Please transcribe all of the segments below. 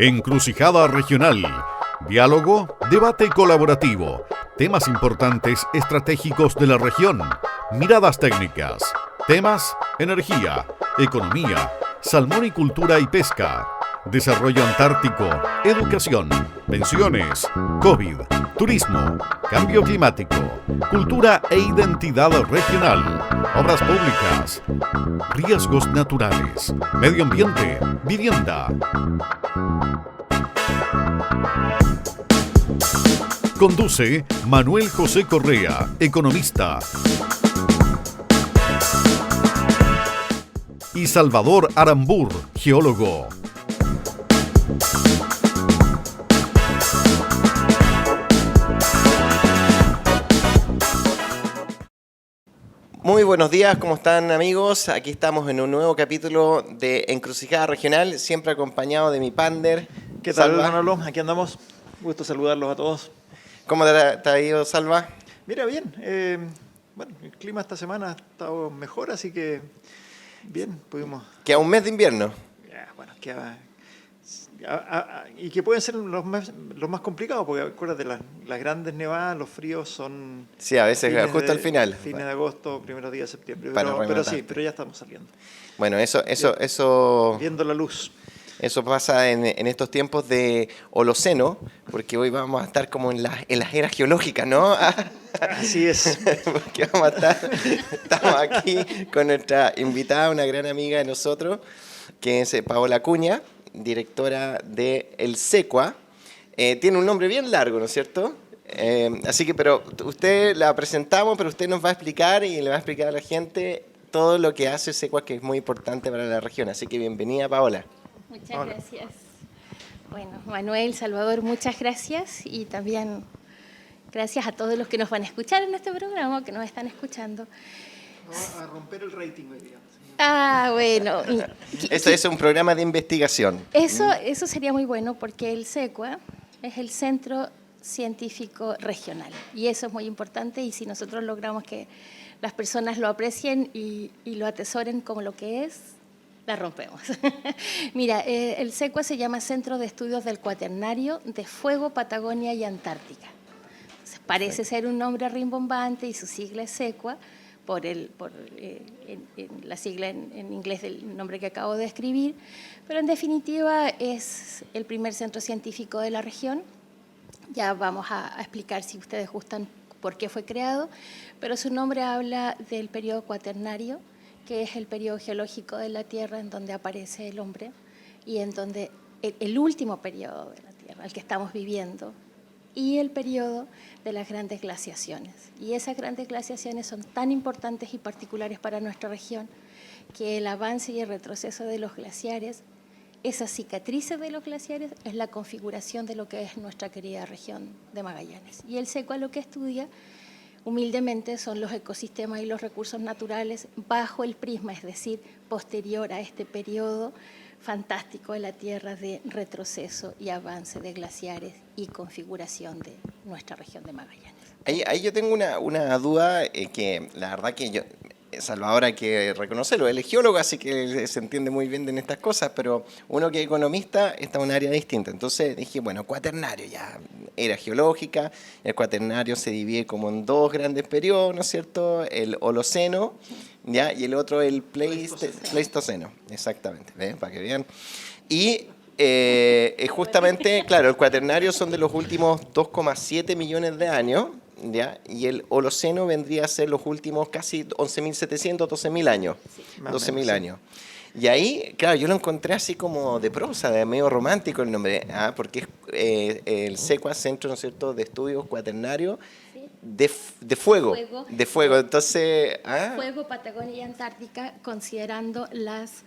Encrucijada Regional. Diálogo, debate colaborativo, temas importantes estratégicos de la región, miradas técnicas, temas, energía, economía, salmonicultura y pesca, desarrollo antártico, educación, pensiones, COVID, turismo, cambio climático, cultura e identidad regional, obras públicas, riesgos naturales, medio ambiente, vivienda. Conduce Manuel José Correa, economista. Y Salvador Arambur, geólogo. Muy buenos días, ¿cómo están amigos? Aquí estamos en un nuevo capítulo de Encrucijada Regional, siempre acompañado de mi pander. ¿Qué tal, Salva? Manolo? Aquí andamos. Gusto saludarlos a todos. ¿Cómo te ha ido, Salva? Mira, bien. Bueno, el clima esta semana ha estado mejor, así que bien, pudimos... Queda un mes de invierno. Bueno, y que pueden ser los más complicados, porque acuérdate, las grandes nevadas, los fríos son... Sí, a veces justo al final. Fines de agosto, primeros días de septiembre. Pero ya estamos saliendo. Bueno, eso... Viendo la luz. Eso pasa en estos tiempos de Holoceno, porque hoy vamos a estar como en las eras geológicas, ¿no? Así es. Porque estamos aquí con nuestra invitada, una gran amiga de nosotros, que es Paola Acuña, directora de El SECUA. Tiene un nombre bien largo, ¿no es cierto? Así que, pero usted la presentamos, pero usted nos va a explicar y le va a explicar a la gente todo lo que hace el SECUA, que es muy importante para la región. Así que bienvenida, Paola. Muchas gracias. Bueno, Manuel, Salvador, muchas gracias y también gracias a todos los que nos van a escuchar en este programa, que nos están escuchando. Vamos a romper el rating hoy día. Bueno. Esto es un programa de investigación. Eso sería muy bueno porque el SECUA es el Centro Científico Regional y eso es muy importante y si nosotros logramos que las personas lo aprecien y lo atesoren como lo que es, la rompemos. Mira, el SECUA se llama Centro de Estudios del Cuaternario de Fuego, Patagonia y Antártica. Entonces, parece ser un nombre rimbombante y su sigla es SECUA, por la sigla en inglés del nombre que acabo de escribir, pero en definitiva es el primer centro científico de la región. Ya vamos a explicar, si ustedes gustan, por qué fue creado, pero su nombre habla del periodo cuaternario, que es el periodo geológico de la Tierra en donde aparece el hombre y en donde el último periodo de la Tierra, el que estamos viviendo, y el periodo de las grandes glaciaciones. Y esas grandes glaciaciones son tan importantes y particulares para nuestra región que el avance y el retroceso de los glaciares, esas cicatrices de los glaciares, es la configuración de lo que es nuestra querida región de Magallanes. Y el SECUA lo que estudia humildemente son los ecosistemas y los recursos naturales bajo el prisma, es decir, posterior a este periodo fantástico de la Tierra de retroceso y avance de glaciares y configuración de nuestra región de Magallanes. Ahí yo tengo una duda que la verdad que yo, Salvador, hay que reconocerlo, él es geólogo, así que se entiende muy bien en estas cosas, pero uno que es economista está en un área distinta. Entonces dije, bueno, cuaternario ya, era geológica, el cuaternario se divide como en dos grandes periodos, ¿no es cierto? El Holoceno, ¿ya? Y el otro el Pleistoceno, exactamente, ¿ven? Para que vean. Y justamente, claro, el cuaternario son de los últimos 2,7 millones de años, ¿ya? Y el Holoceno vendría a ser los últimos casi 11.700, 12.000 años. Sí. 12.000 años. Y ahí, claro, yo lo encontré así como de prosa, de medio romántico el nombre, porque es el SECUA, Centro, ¿no es cierto?, de Estudios Cuaternarios de Fuego. De fuego, entonces... Fuego, Patagonia y Antártica, considerando las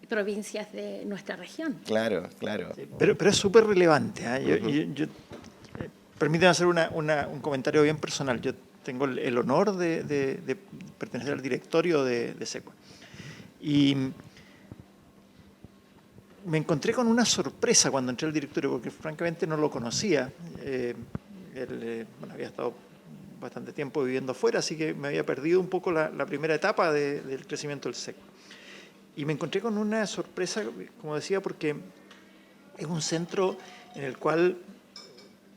provincias de nuestra región. Claro, claro. Sí, pero es súper relevante. Permíteme hacer un comentario bien personal. Yo tengo el honor de pertenecer al directorio de SECUA. Y me encontré con una sorpresa cuando entré al directorio, porque francamente no lo conocía. Había estado bastante tiempo viviendo afuera, así que me había perdido un poco la primera etapa del crecimiento del SECUA. Y me encontré con una sorpresa, como decía, porque es un centro en el cual,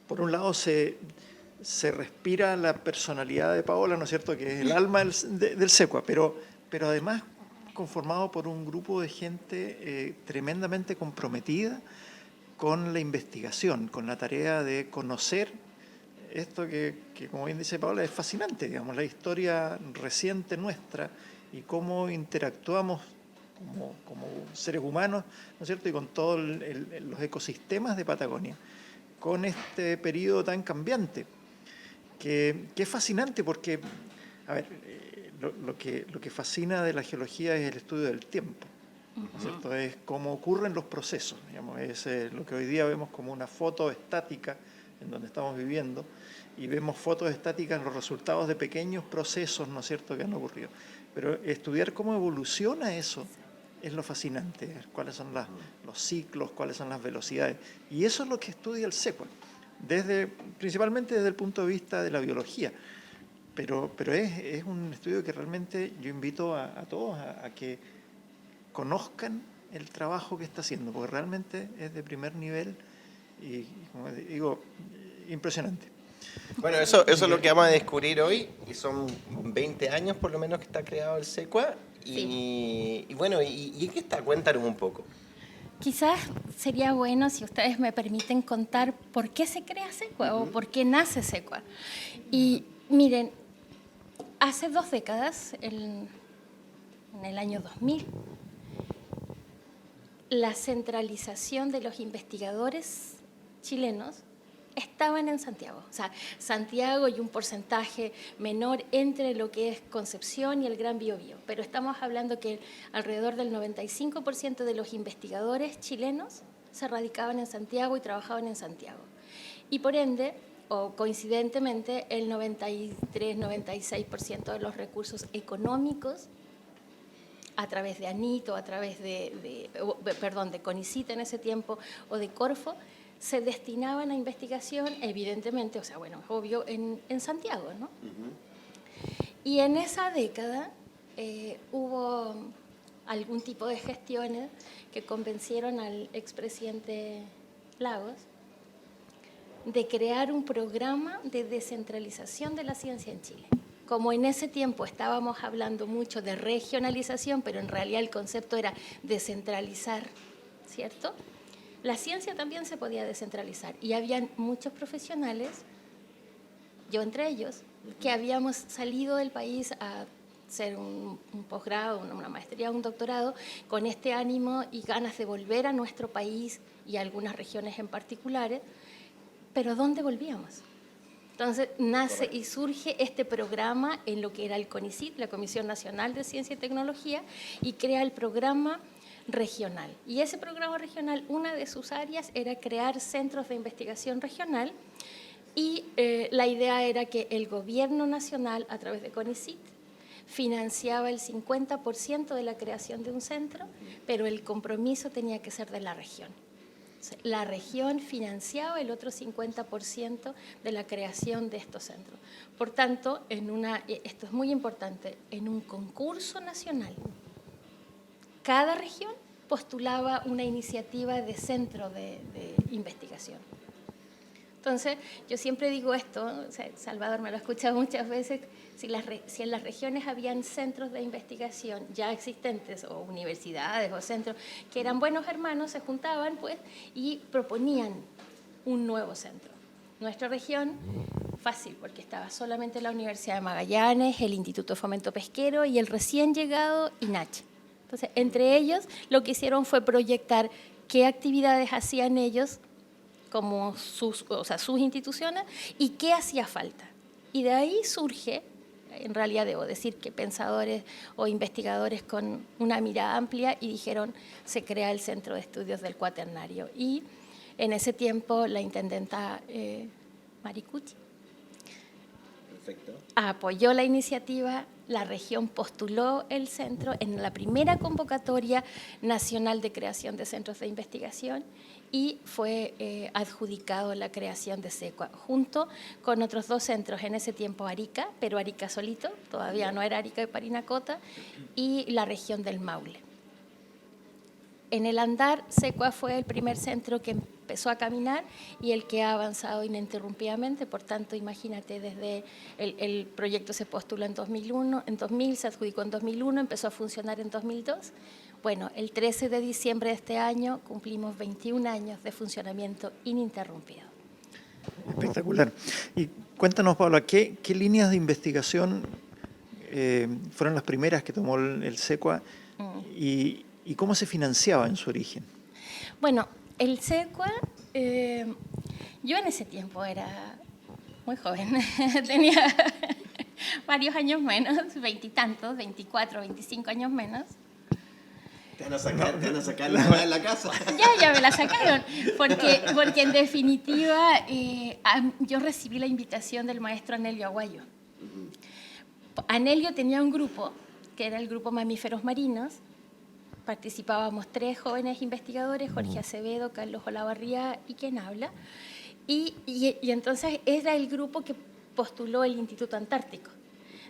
por un lado, se respira la personalidad de Paola, ¿no es cierto?, que es el alma del SECUA, pero además conformado por un grupo de gente tremendamente comprometida con la investigación, con la tarea de conocer esto que, como bien dice Paola, es fascinante, digamos, la historia reciente nuestra y cómo interactuamos como seres humanos, ¿no es cierto?, y con todos los ecosistemas de Patagonia, con este periodo tan cambiante, que es fascinante porque, a ver, lo que fascina de la geología es el estudio del tiempo, ¿no es cierto? Es cómo ocurren los procesos, digamos, es lo que hoy día vemos como una foto estática en donde estamos viviendo, y vemos fotos estáticas, los resultados de pequeños procesos, ¿no es cierto?, que han ocurrido. Pero estudiar cómo evoluciona eso es lo fascinante, cuáles son los ciclos, cuáles son las velocidades. Y eso es lo que estudia el SECUA, principalmente desde el punto de vista de la biología. Pero es un estudio que realmente yo invito a todos a que conozcan el trabajo que está haciendo, porque realmente es de primer nivel y como digo, impresionante. Bueno, eso es lo que vamos a descubrir hoy, y son 20 años por lo menos que está creado el SECUA. Sí. Y bueno, ¿y qué está? Cuéntanos un poco. Quizás sería bueno si ustedes me permiten contar por qué se crea SECUA o por qué nace SECUA. Y miren, hace 2 décadas, en el año 2000, la centralización de los investigadores chilenos estaban en Santiago. O sea, Santiago y un porcentaje menor entre lo que es Concepción y el Gran Biobío. Pero estamos hablando que alrededor del 95% de los investigadores chilenos se radicaban en Santiago y trabajaban en Santiago. Y por ende, o coincidentemente, el 93-96% de los recursos económicos a través de ANIT o a través de CONICIT en ese tiempo, o de Corfo, se destinaban a investigación, evidentemente, o sea, bueno, es obvio, en Santiago, ¿no? Y en esa década hubo algún tipo de gestiones que convencieron al expresidente Lagos de crear un programa de descentralización de la ciencia en Chile. Como en ese tiempo estábamos hablando mucho de regionalización, pero en realidad el concepto era descentralizar, ¿cierto? La ciencia también se podía descentralizar y habían muchos profesionales, yo entre ellos, que habíamos salido del país a hacer un posgrado, una maestría, un doctorado, con este ánimo y ganas de volver a nuestro país y a algunas regiones en particulares, pero ¿dónde volvíamos? Entonces nace y surge este programa en lo que era el CONICIT, la Comisión Nacional de Ciencia y Tecnología, y crea el programa regional. Y ese programa regional, una de sus áreas era crear centros de investigación regional, y la idea era que el gobierno nacional, a través de CONICIT, financiaba el 50% de la creación de un centro, pero el compromiso tenía que ser de la región. La región financiaba el otro 50% de la creación de estos centros. Por tanto, esto es muy importante, en un concurso nacional, cada región postulaba una iniciativa de centro de investigación. Entonces, yo siempre digo esto, o sea, Salvador me lo ha escuchado muchas veces, si en las regiones habían centros de investigación ya existentes, o universidades o centros, que eran buenos hermanos, se juntaban pues y proponían un nuevo centro. Nuestra región, fácil, porque estaba solamente la Universidad de Magallanes, el Instituto de Fomento Pesquero y el recién llegado INACH. Entonces, entre ellos, lo que hicieron fue proyectar qué actividades hacían ellos como sus instituciones y qué hacía falta. Y de ahí surge, en realidad debo decir que pensadores o investigadores con una mirada amplia, y dijeron, se crea el Centro de Estudios del Cuaternario. Y en ese tiempo la intendenta Maricucci apoyó la iniciativa, la región postuló el centro en la primera convocatoria nacional de creación de centros de investigación, y fue adjudicado la creación de SECUA, junto con otros 2 centros, en ese tiempo Arica, pero Arica solito, todavía no era Arica y Parinacota, y la región del Maule. en el andar, SECUA fue el primer centro que empezó a caminar y el que ha avanzado ininterrumpidamente. Por tanto, imagínate, desde el proyecto se postuló en 2001, en 2000, se adjudicó en 2001, empezó a funcionar en 2002. Bueno, el 13 de diciembre de este año cumplimos 21 años de funcionamiento ininterrumpido. Espectacular. Y cuéntanos, Paula, ¿qué líneas de investigación fueron las primeras que tomó el SECUA y cómo se financiaba en su origen? Bueno, el SECUA, yo en ese tiempo era muy joven, tenía varios años menos, 20 y tantos, 24, 25 años menos. Te van a sacar la casa. Ya me la sacaron, porque en definitiva yo recibí la invitación del maestro Anelio Aguayo. Anelio tenía un grupo, que era el grupo Mamíferos Marinos. Participábamos 3 jóvenes investigadores, Jorge Acevedo, Carlos Olavarría y quien habla. Y entonces era el grupo que postuló el Instituto Antártico.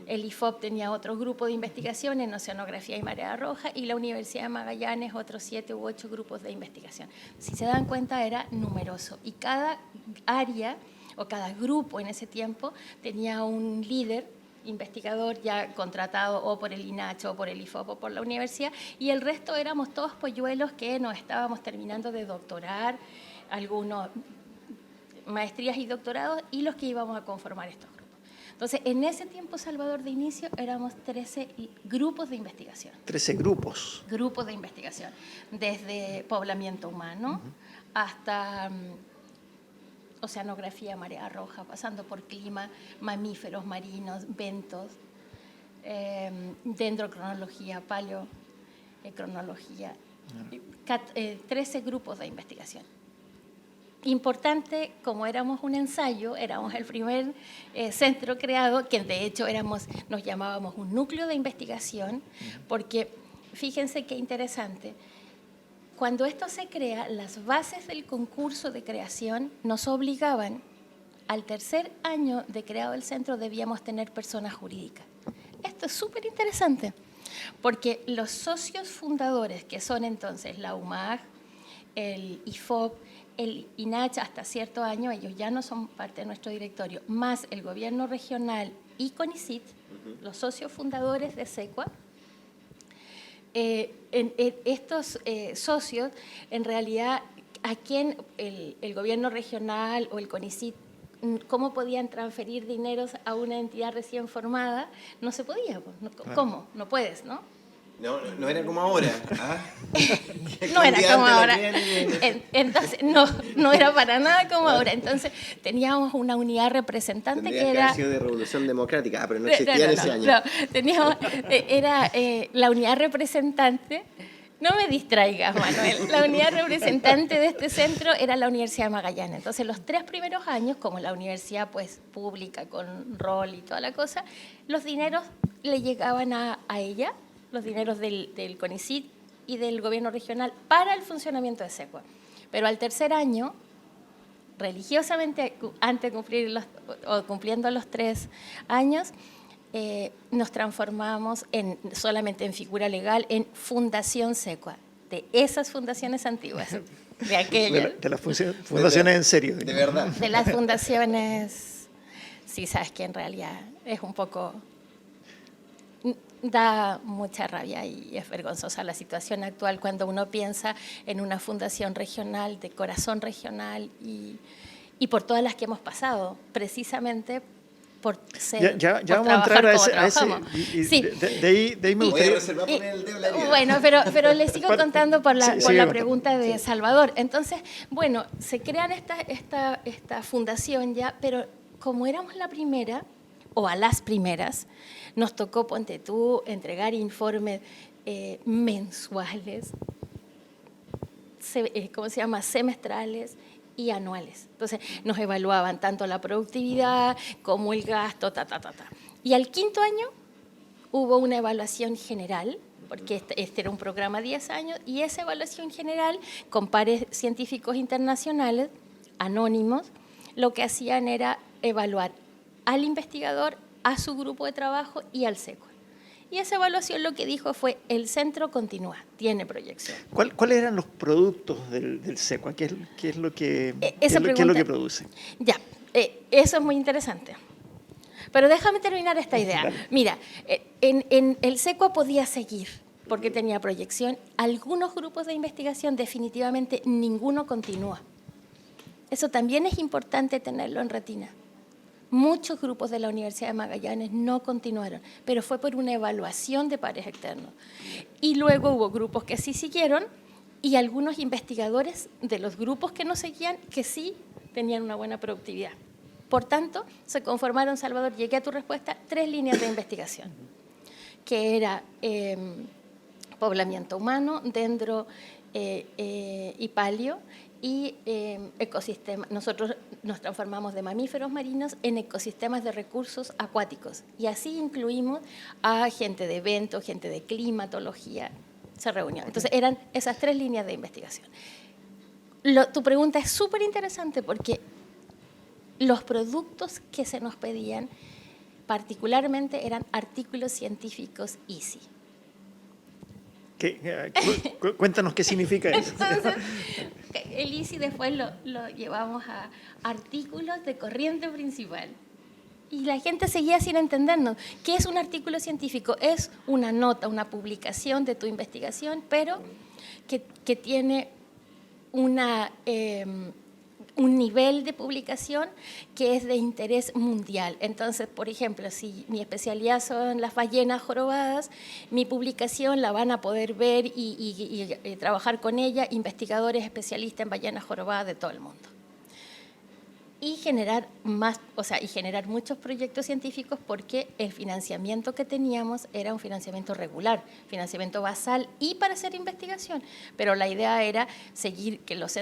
El IFOP tenía otro grupo de investigación en oceanografía y marea roja y la Universidad de Magallanes otros 7 u 8 grupos de investigación. Si se dan cuenta, era numeroso y cada área o cada grupo en ese tiempo tenía un líder investigador ya contratado o por el INACH o por el IFOP o por la universidad, y el resto éramos todos polluelos que nos estábamos terminando de doctorar, algunos maestrías y doctorados, y los que íbamos a conformar estos grupos. Entonces, en ese tiempo, Salvador, de inicio, éramos 13 grupos de investigación. 13 grupos. Grupos de investigación, desde poblamiento humano hasta oceanografía, marea roja, pasando por clima, mamíferos marinos, ventos, dendrocronología, paleocronología, 13 grupos de investigación. Importante, como éramos un ensayo, éramos el primer centro creado, que de hecho nos llamábamos un núcleo de investigación, porque fíjense qué interesante. Cuando esto se crea, las bases del concurso de creación nos obligaban, al tercer año de creado el centro debíamos tener personas jurídicas. Esto es súper interesante, porque los socios fundadores, que son entonces la UMAG, el IFOP, el INACH hasta cierto año, ellos ya no son parte de nuestro directorio, más el gobierno regional y CONICYT, los socios fundadores de SECUA, estos socios, en realidad, a quién el gobierno regional o el CONICYT, cómo podían transferir dineros a una entidad recién formada, no se podía. ¿Cómo? No puedes, ¿no? No era como ahora. No era como ahora. Entonces, no era para nada como ahora. Entonces, teníamos una unidad representante Tendría que que era... haber sido de Revolución Democrática, pero no existía en ese año. Teníamos, era la unidad representante... No me distraigas, Manuel. La unidad representante de este centro era la Universidad de Magallanes. Entonces, los 3 primeros años, como la universidad pues pública, con rol y toda la cosa, los dineros le llegaban a ella, los dineros del CONICYT y del gobierno regional para el funcionamiento de SECUA. Pero al tercer año, religiosamente, antes de cumpliendo los 3 años, nos transformamos solamente en figura legal en Fundación SECUA, de esas fundaciones antiguas, de aquellas. De las fundaciones en serio. De verdad. De las fundaciones, sí, sabes que en realidad es un poco... Da mucha rabia y es vergonzosa la situación actual cuando uno piensa en una fundación regional, de corazón regional y por todas las que hemos pasado, precisamente por ser, ya por vamos a entrar a ese sí. de ahí me Voy a gustaría... reservar poner el dedo en la herida. Bueno, pero les sigo contando por la Sí, pregunta de Salvador. Entonces, bueno, se crean esta fundación ya, pero como éramos la primera, o a las primeras, nos tocó, ponte tú, entregar informes mensuales, semestrales y anuales. Entonces, nos evaluaban tanto la productividad como el gasto, Y al 5.º año hubo una evaluación general, porque este era un programa de 10 años, y esa evaluación general, con pares científicos internacionales, anónimos, lo que hacían era evaluar al investigador, a su grupo de trabajo y al SECUA. Y esa evaluación lo que dijo fue, el centro continúa, tiene proyección. ¿Cuáles eran los productos del SECUA? ¿Qué es lo que, qué es lo que produce? Ya, eso es muy interesante. Pero déjame terminar esta idea. Dale. Mira, en el SECUA podía seguir, porque tenía proyección. Algunos grupos de investigación, definitivamente ninguno continúa. Eso también es importante tenerlo en retina. Muchos grupos de la Universidad de Magallanes no continuaron, pero fue por una evaluación de pares externos. Y luego hubo grupos que sí siguieron y algunos investigadores de los grupos que no seguían que sí tenían una buena productividad. Por tanto, se conformaron, Salvador, llegué a tu respuesta, 3 líneas de investigación, que era poblamiento humano, dendro y paleo, y ecosistema. Nosotros nos transformamos de mamíferos marinos en ecosistemas de recursos acuáticos y así incluimos a gente de eventos, gente de climatología, se reunió. Entonces eran esas 3 líneas de investigación. Tu pregunta es súper interesante porque los productos que se nos pedían particularmente eran artículos científicos EASY. Cuéntanos qué significa eso. Entonces, el EASY después lo llevamos a artículos de corriente principal. Y la gente seguía sin entendernos. ¿Qué es un artículo científico? Es una nota, una publicación de tu investigación, pero que tiene un nivel de publicación que es de interés mundial. Entonces, por ejemplo, si mi especialidad son las ballenas jorobadas, mi publicación la van a poder ver y trabajar con ella investigadores especialistas en ballenas jorobadas de todo el mundo. Y generar muchos proyectos científicos porque el financiamiento que teníamos era un financiamiento regular, financiamiento basal y para hacer investigación. Pero la idea era seguir que los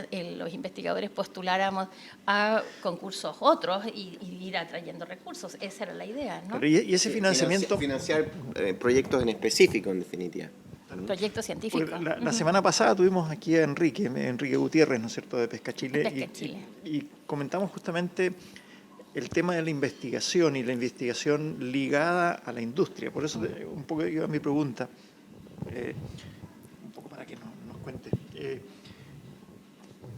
investigadores postuláramos a concursos otros y ir atrayendo recursos. Esa era la idea, ¿no? Pero ¿y ese financiamiento? Financiar proyectos en específico, en definitiva. Proyectos científicos. La semana pasada tuvimos aquí a Enrique Gutiérrez, ¿no es cierto?, de Pesca Chile, y comentamos justamente el tema de la investigación y la investigación ligada a la industria. Por eso un poco iba mi pregunta, un poco para que nos cuente.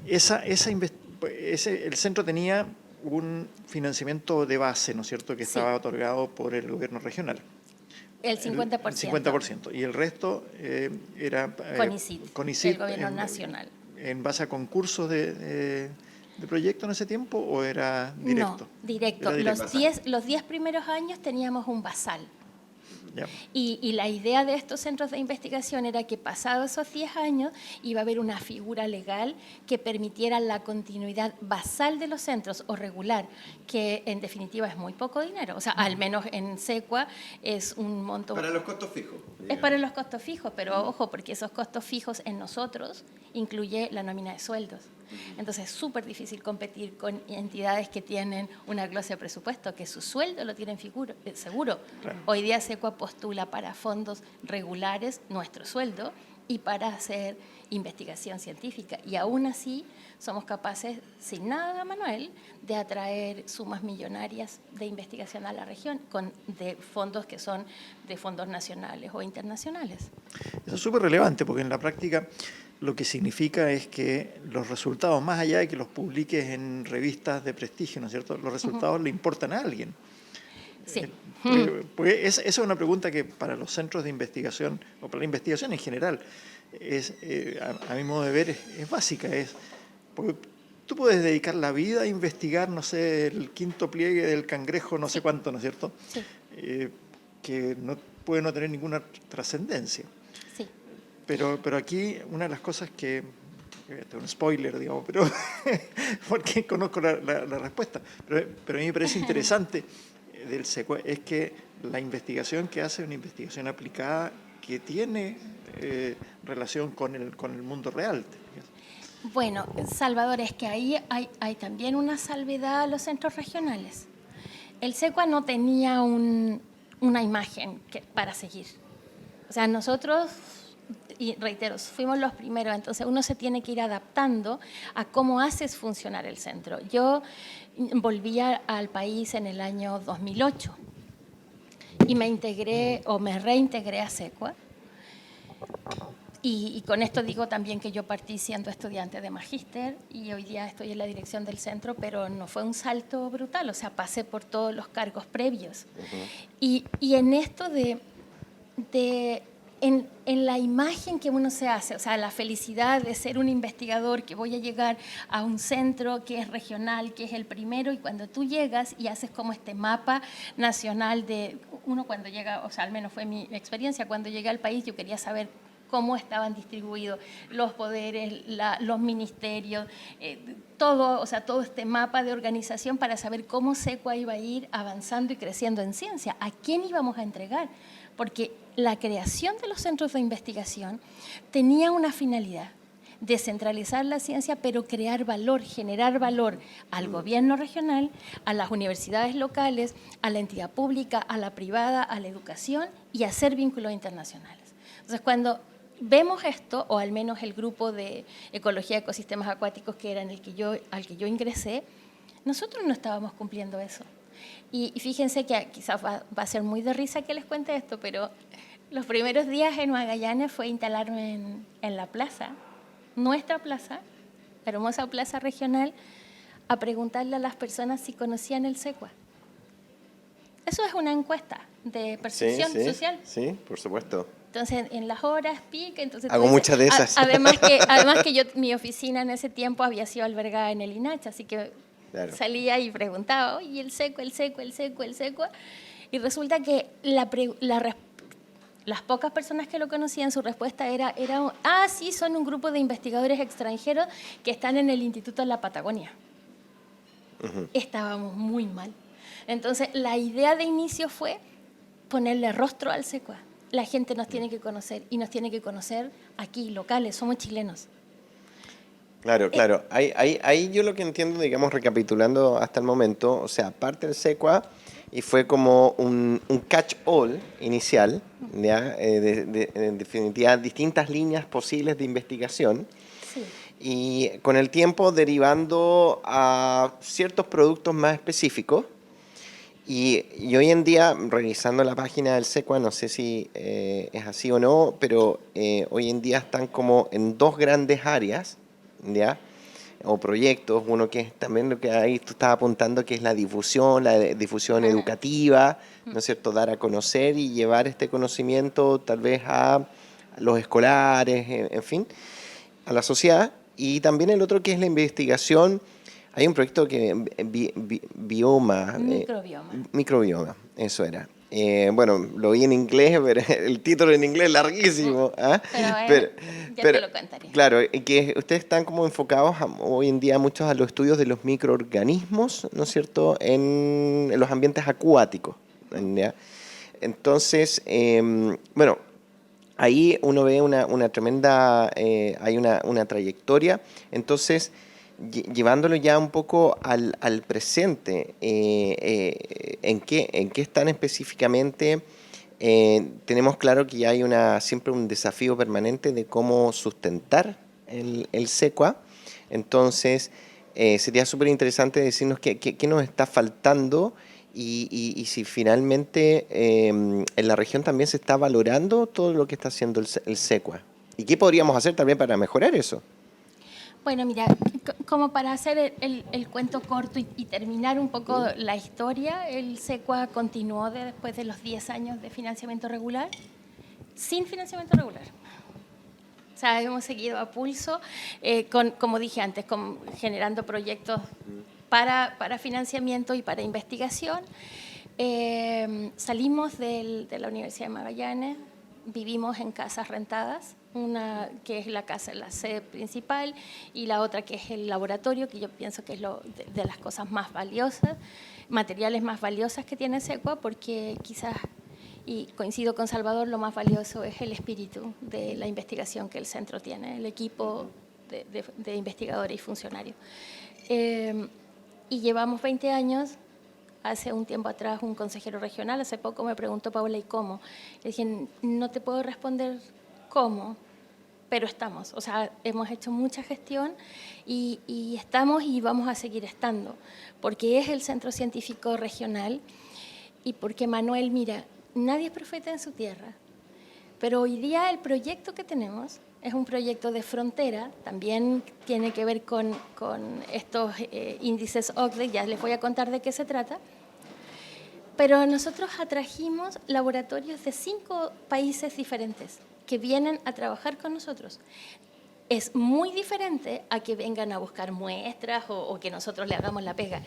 El centro tenía un financiamiento de base, ¿no es cierto?, que estaba otorgado por el gobierno regional. El 50%. El 50%. Y el resto era CONICYT, el gobierno nacional. ¿En base a concursos de proyecto en ese tiempo o era directo? No, directo. Los 10 primeros años teníamos un basal. Ya. Y la idea de estos centros de investigación era que pasados esos 10 años iba a haber una figura legal que permitiera la continuidad basal de los centros o regular, que en definitiva es muy poco dinero. O sea, al menos en SECUA es un monto... Para los costos fijos. Es para los costos fijos, pero ojo, porque esos costos fijos en nosotros incluye la nómina de sueldos. Entonces es súper difícil competir con entidades que tienen una glosa de presupuesto, que su sueldo lo tienen seguro. Claro. Hoy día SECUA postula para fondos regulares nuestro sueldo y para hacer investigación científica. Y aún así somos capaces, sin nada, Manuel, de atraer sumas millonarias de investigación a la región de fondos que son de fondos nacionales o internacionales. Eso es súper relevante porque en la práctica lo que significa es que los resultados, más allá de que los publiques en revistas de prestigio, ¿no es cierto?, los resultados le importan a alguien. Sí. Porque esa es una pregunta que para los centros de investigación, o para la investigación en general, a mi modo de ver, es básica. Porque tú puedes dedicar la vida a investigar, no sé, el quinto pliegue del cangrejo, no sé cuánto, ¿no es cierto?, sí. Que puede no tener ninguna trascendencia. Sí. Pero aquí una de las cosas que, un spoiler, digamos, pero porque conozco la respuesta, pero a mí me parece interesante del SECUA es que la investigación que hace es una investigación aplicada que tiene relación con el mundo real. Bueno, Salvador, es que ahí hay también una salvedad a los centros regionales. El SECUA no tenía una imagen para seguir. O sea, nosotros, y reitero, fuimos los primeros, entonces uno se tiene que ir adaptando a cómo haces funcionar el centro. Yo volví al país en el año 2008 y me integré o me reintegré a SECUA. Y con esto digo también que yo partí siendo estudiante de magíster y hoy día estoy en la dirección del centro, pero no fue un salto brutal, o sea, pasé por todos los cargos previos. Y en esto en la imagen que uno se hace, o sea, la felicidad de ser un investigador, que voy a llegar a un centro que es regional, que es el primero, y cuando tú llegas y haces como este mapa nacional de uno cuando llega, o sea, al menos fue mi experiencia, cuando llegué al país yo quería saber cómo estaban distribuidos los poderes, los ministerios, todo, o sea, todo este mapa de organización para saber cómo SECUA iba a ir avanzando y creciendo en ciencia, a quién íbamos a entregar, porque la creación de los centros de investigación tenía una finalidad: descentralizar la ciencia, pero crear valor, generar valor al gobierno regional, a las universidades locales, a la entidad pública, a la privada, a la educación y hacer vínculos internacionales. Entonces, cuando vemos esto, o al menos el grupo de ecología de ecosistemas acuáticos que era al que yo ingresé, nosotros no estábamos cumpliendo eso. Y fíjense que quizás va a ser muy de risa que les cuente esto, pero los primeros días en Magallanes fue instalarme en la plaza, nuestra plaza, hermosa plaza regional, a preguntarle a las personas si conocían el SECUA. Eso es una encuesta de percepción social. Sí, por supuesto. Entonces, en las horas pica, entonces... Hago muchas de esas. Además que mi oficina en ese tiempo había sido albergada en el INACH, así que claro, salía y preguntaba, oye, el SECUA. Y resulta que las pocas personas que lo conocían, su respuesta era sí, son un grupo de investigadores extranjeros que están en el Instituto de la Patagonia. Estábamos muy mal. Entonces, la idea de inicio fue ponerle rostro al SECUA. La gente nos tiene que conocer y nos tiene que conocer aquí, locales, somos chilenos. Claro. Ahí yo lo que entiendo, digamos, recapitulando hasta el momento, o sea, parte del SECUA y fue como un catch-all inicial, ¿ya? En definitiva, distintas líneas posibles de investigación. Sí. Y con el tiempo derivando a ciertos productos más específicos. Y hoy en día, revisando la página del SECUA, no sé si es así o no, pero hoy en día están como en dos grandes áreas, ¿ya? O proyectos. Uno que es también lo que ahí tú estabas apuntando, que es la difusión educativa, ¿no es cierto? Dar a conocer y llevar este conocimiento tal vez a los escolares, en fin, a la sociedad. Y también el otro que es la investigación. Hay un proyecto que Microbioma, eso era. Bueno, lo vi en inglés, pero el título en inglés es larguísimo. Pero te lo contaré. Claro, que ustedes están como enfocados hoy en día muchos a los estudios de los microorganismos, ¿no es cierto?, en los ambientes acuáticos, ¿ya? Entonces, bueno, ahí uno ve una tremenda, hay una trayectoria. Entonces, llevándolo ya un poco al presente, ¿en qué están específicamente? Tenemos claro que ya hay siempre un desafío permanente de cómo sustentar el SECUA. Entonces, sería súper interesante decirnos qué nos está faltando y si finalmente en la región también se está valorando todo lo que está haciendo el SECUA. ¿Y qué podríamos hacer también para mejorar eso? Bueno, mira, como para hacer el cuento corto y terminar un poco la historia, el SECUA continuó después de los 10 años de financiamiento regular, sin financiamiento regular. O sea, hemos seguido a pulso, como dije antes, generando proyectos para financiamiento y para investigación. Salimos de la Universidad de Magallanes, vivimos en casas rentadas, una que es la sede principal, y la otra que es el laboratorio, que yo pienso que es de las cosas más valiosas, materiales más valiosas que tiene SECUA, porque quizás, y coincido con Salvador, lo más valioso es el espíritu de la investigación que el centro tiene, el equipo de investigadores y funcionarios. Y llevamos 20 años. Hace un tiempo atrás un consejero regional, hace poco me preguntó, Paula, ¿y cómo? Le dije, no te puedo responder cómo, pero estamos. O sea, hemos hecho mucha gestión y estamos y vamos a seguir estando, porque es el centro científico regional y porque, Manuel, mira, nadie es profeta en su tierra, pero hoy día el proyecto que tenemos es un proyecto de frontera, también tiene que ver con estos índices OCDE, ya les voy a contar de qué se trata, pero nosotros atrajimos laboratorios de 5 países diferentes que vienen a trabajar con nosotros. Es muy diferente a que vengan a buscar muestras o que nosotros le hagamos la pega.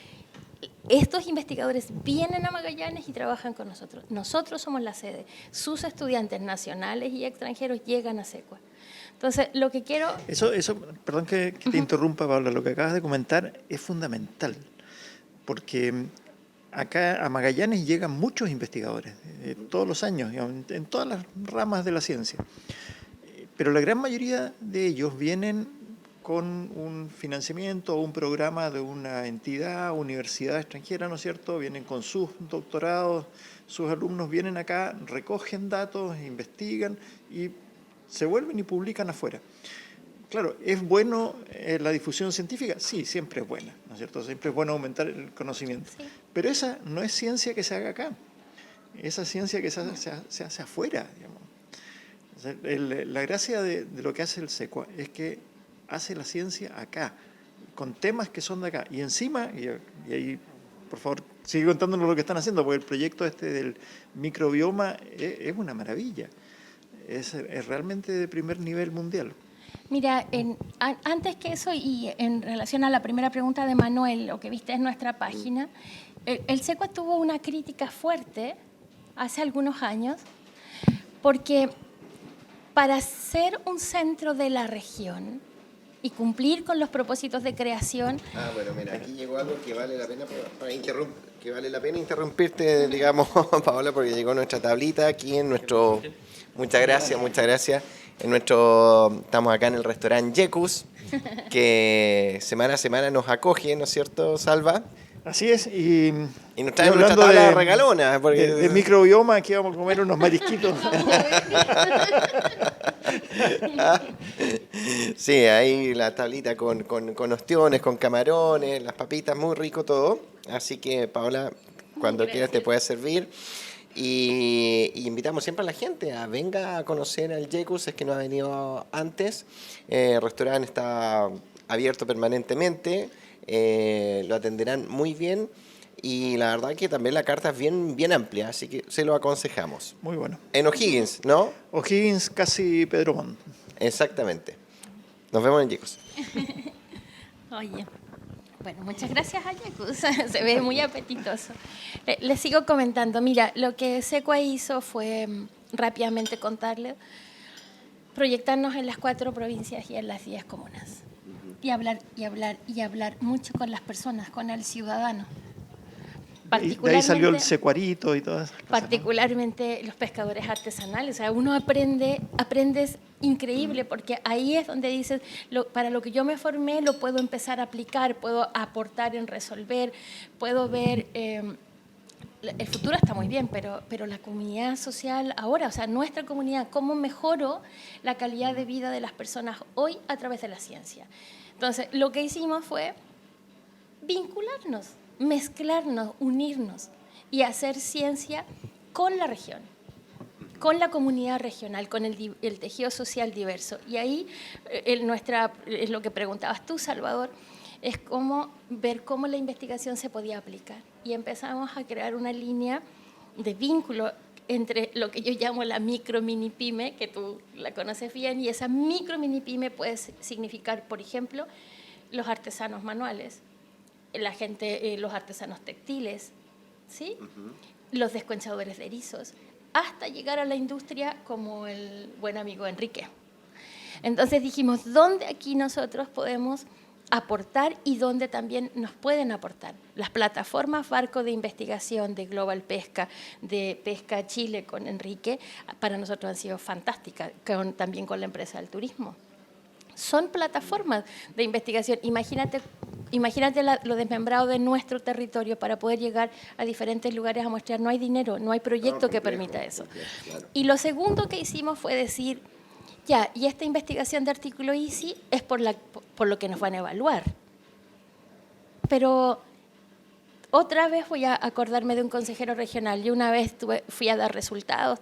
Estos investigadores vienen a Magallanes y trabajan con nosotros. Nosotros somos la sede. Sus estudiantes nacionales y extranjeros llegan a SECUA. Entonces, lo que quiero... Eso, perdón que te interrumpa, Paula, lo que acabas de comentar es fundamental, porque acá a Magallanes llegan muchos investigadores, todos los años, en todas las ramas de la ciencia, pero la gran mayoría de ellos vienen con un financiamiento o un programa de una entidad, universidad extranjera, ¿no es cierto? Vienen con sus doctorados, sus alumnos vienen acá, recogen datos, investigan y se vuelven y publican afuera. Claro, ¿es bueno la difusión científica? Sí, siempre es buena, ¿no es cierto? Siempre es bueno aumentar el conocimiento. Sí. Pero esa no es ciencia que se haga acá. Esa ciencia que se hace afuera, digamos. O sea, la gracia de lo que hace el SECUA es que hace la ciencia acá, con temas que son de acá. Y encima, y ahí, por favor, sigue contándonos lo que están haciendo, porque el proyecto del microbioma es una maravilla. Es realmente de primer nivel mundial. Mira, antes que eso, y en relación a la primera pregunta de Manuel, lo que viste en nuestra página, el SECUA tuvo una crítica fuerte hace algunos años, porque para ser un centro de la región y cumplir con los propósitos de creación... Bueno, mira, aquí llegó algo que vale la pena interrumpirte, digamos, Paola, porque llegó nuestra tablita aquí en nuestro... Muchas gracias. Estamos acá en el restaurante Yecus, que semana a semana nos acoge, ¿no es cierto, Salva? Así es, y nos trae nuestra tabla regalona. Porque... De microbioma, aquí vamos a comer unos marisquitos. Sí, ahí la tablita con ostiones, con camarones, las papitas, muy rico todo. Así que, Paola, cuando quieras te puedes servir. Y invitamos siempre a la gente a venga a conocer al Yecus, es que no ha venido antes. El restaurante está abierto permanentemente, lo atenderán muy bien y la verdad que también la carta es bien amplia, así que se lo aconsejamos. Muy bueno. En O'Higgins, ¿no? O'Higgins, casi Pedro Montt. Exactamente. Nos vemos en Yecus. Oye. Bueno, muchas gracias a Yecus, se ve muy apetitoso. Les sigo comentando, mira, lo que SECUA hizo fue rápidamente contarles, proyectarnos en las 4 provincias y en las 10 comunas. Y hablar mucho con las personas, con el ciudadano. De ahí salió el secuarito y todas esas cosas, particularmente, ¿no? Los pescadores artesanales. O sea, uno aprendes increíble, porque ahí es donde dices, para lo que yo me formé lo puedo empezar a aplicar, puedo aportar en resolver, puedo ver... el futuro está muy bien, pero la comunidad social ahora, o sea, nuestra comunidad, ¿cómo mejoro la calidad de vida de las personas hoy a través de la ciencia? Entonces, lo que hicimos fue vincularnos, mezclarnos, unirnos y hacer ciencia con la región, con la comunidad regional, con el tejido social diverso. Y ahí es lo que preguntabas tú, Salvador, es ver cómo la investigación se podía aplicar. Y empezamos a crear una línea de vínculo entre lo que yo llamo la micro mini pyme, que tú la conoces bien, y esa micro mini pyme puede significar, por ejemplo, los artesanos manuales, los artesanos textiles, ¿sí? Los desconchadores de erizos, hasta llegar a la industria como el buen amigo Enrique. Entonces dijimos, ¿dónde aquí nosotros podemos aportar y dónde también nos pueden aportar? Las plataformas Barco de Investigación de Global Pesca, de Pesca Chile con Enrique, para nosotros han sido fantásticas, también con la empresa del turismo. Son plataformas de investigación. Imagínate lo desmembrado de nuestro territorio para poder llegar a diferentes lugares a mostrar. No hay dinero, no hay proyecto que permita eso. Claro. Y lo segundo que hicimos fue decir, y esta investigación de artículo ICI es por lo que nos van a evaluar. Pero otra vez voy a acordarme de un consejero regional. Yo una vez fui a dar resultados,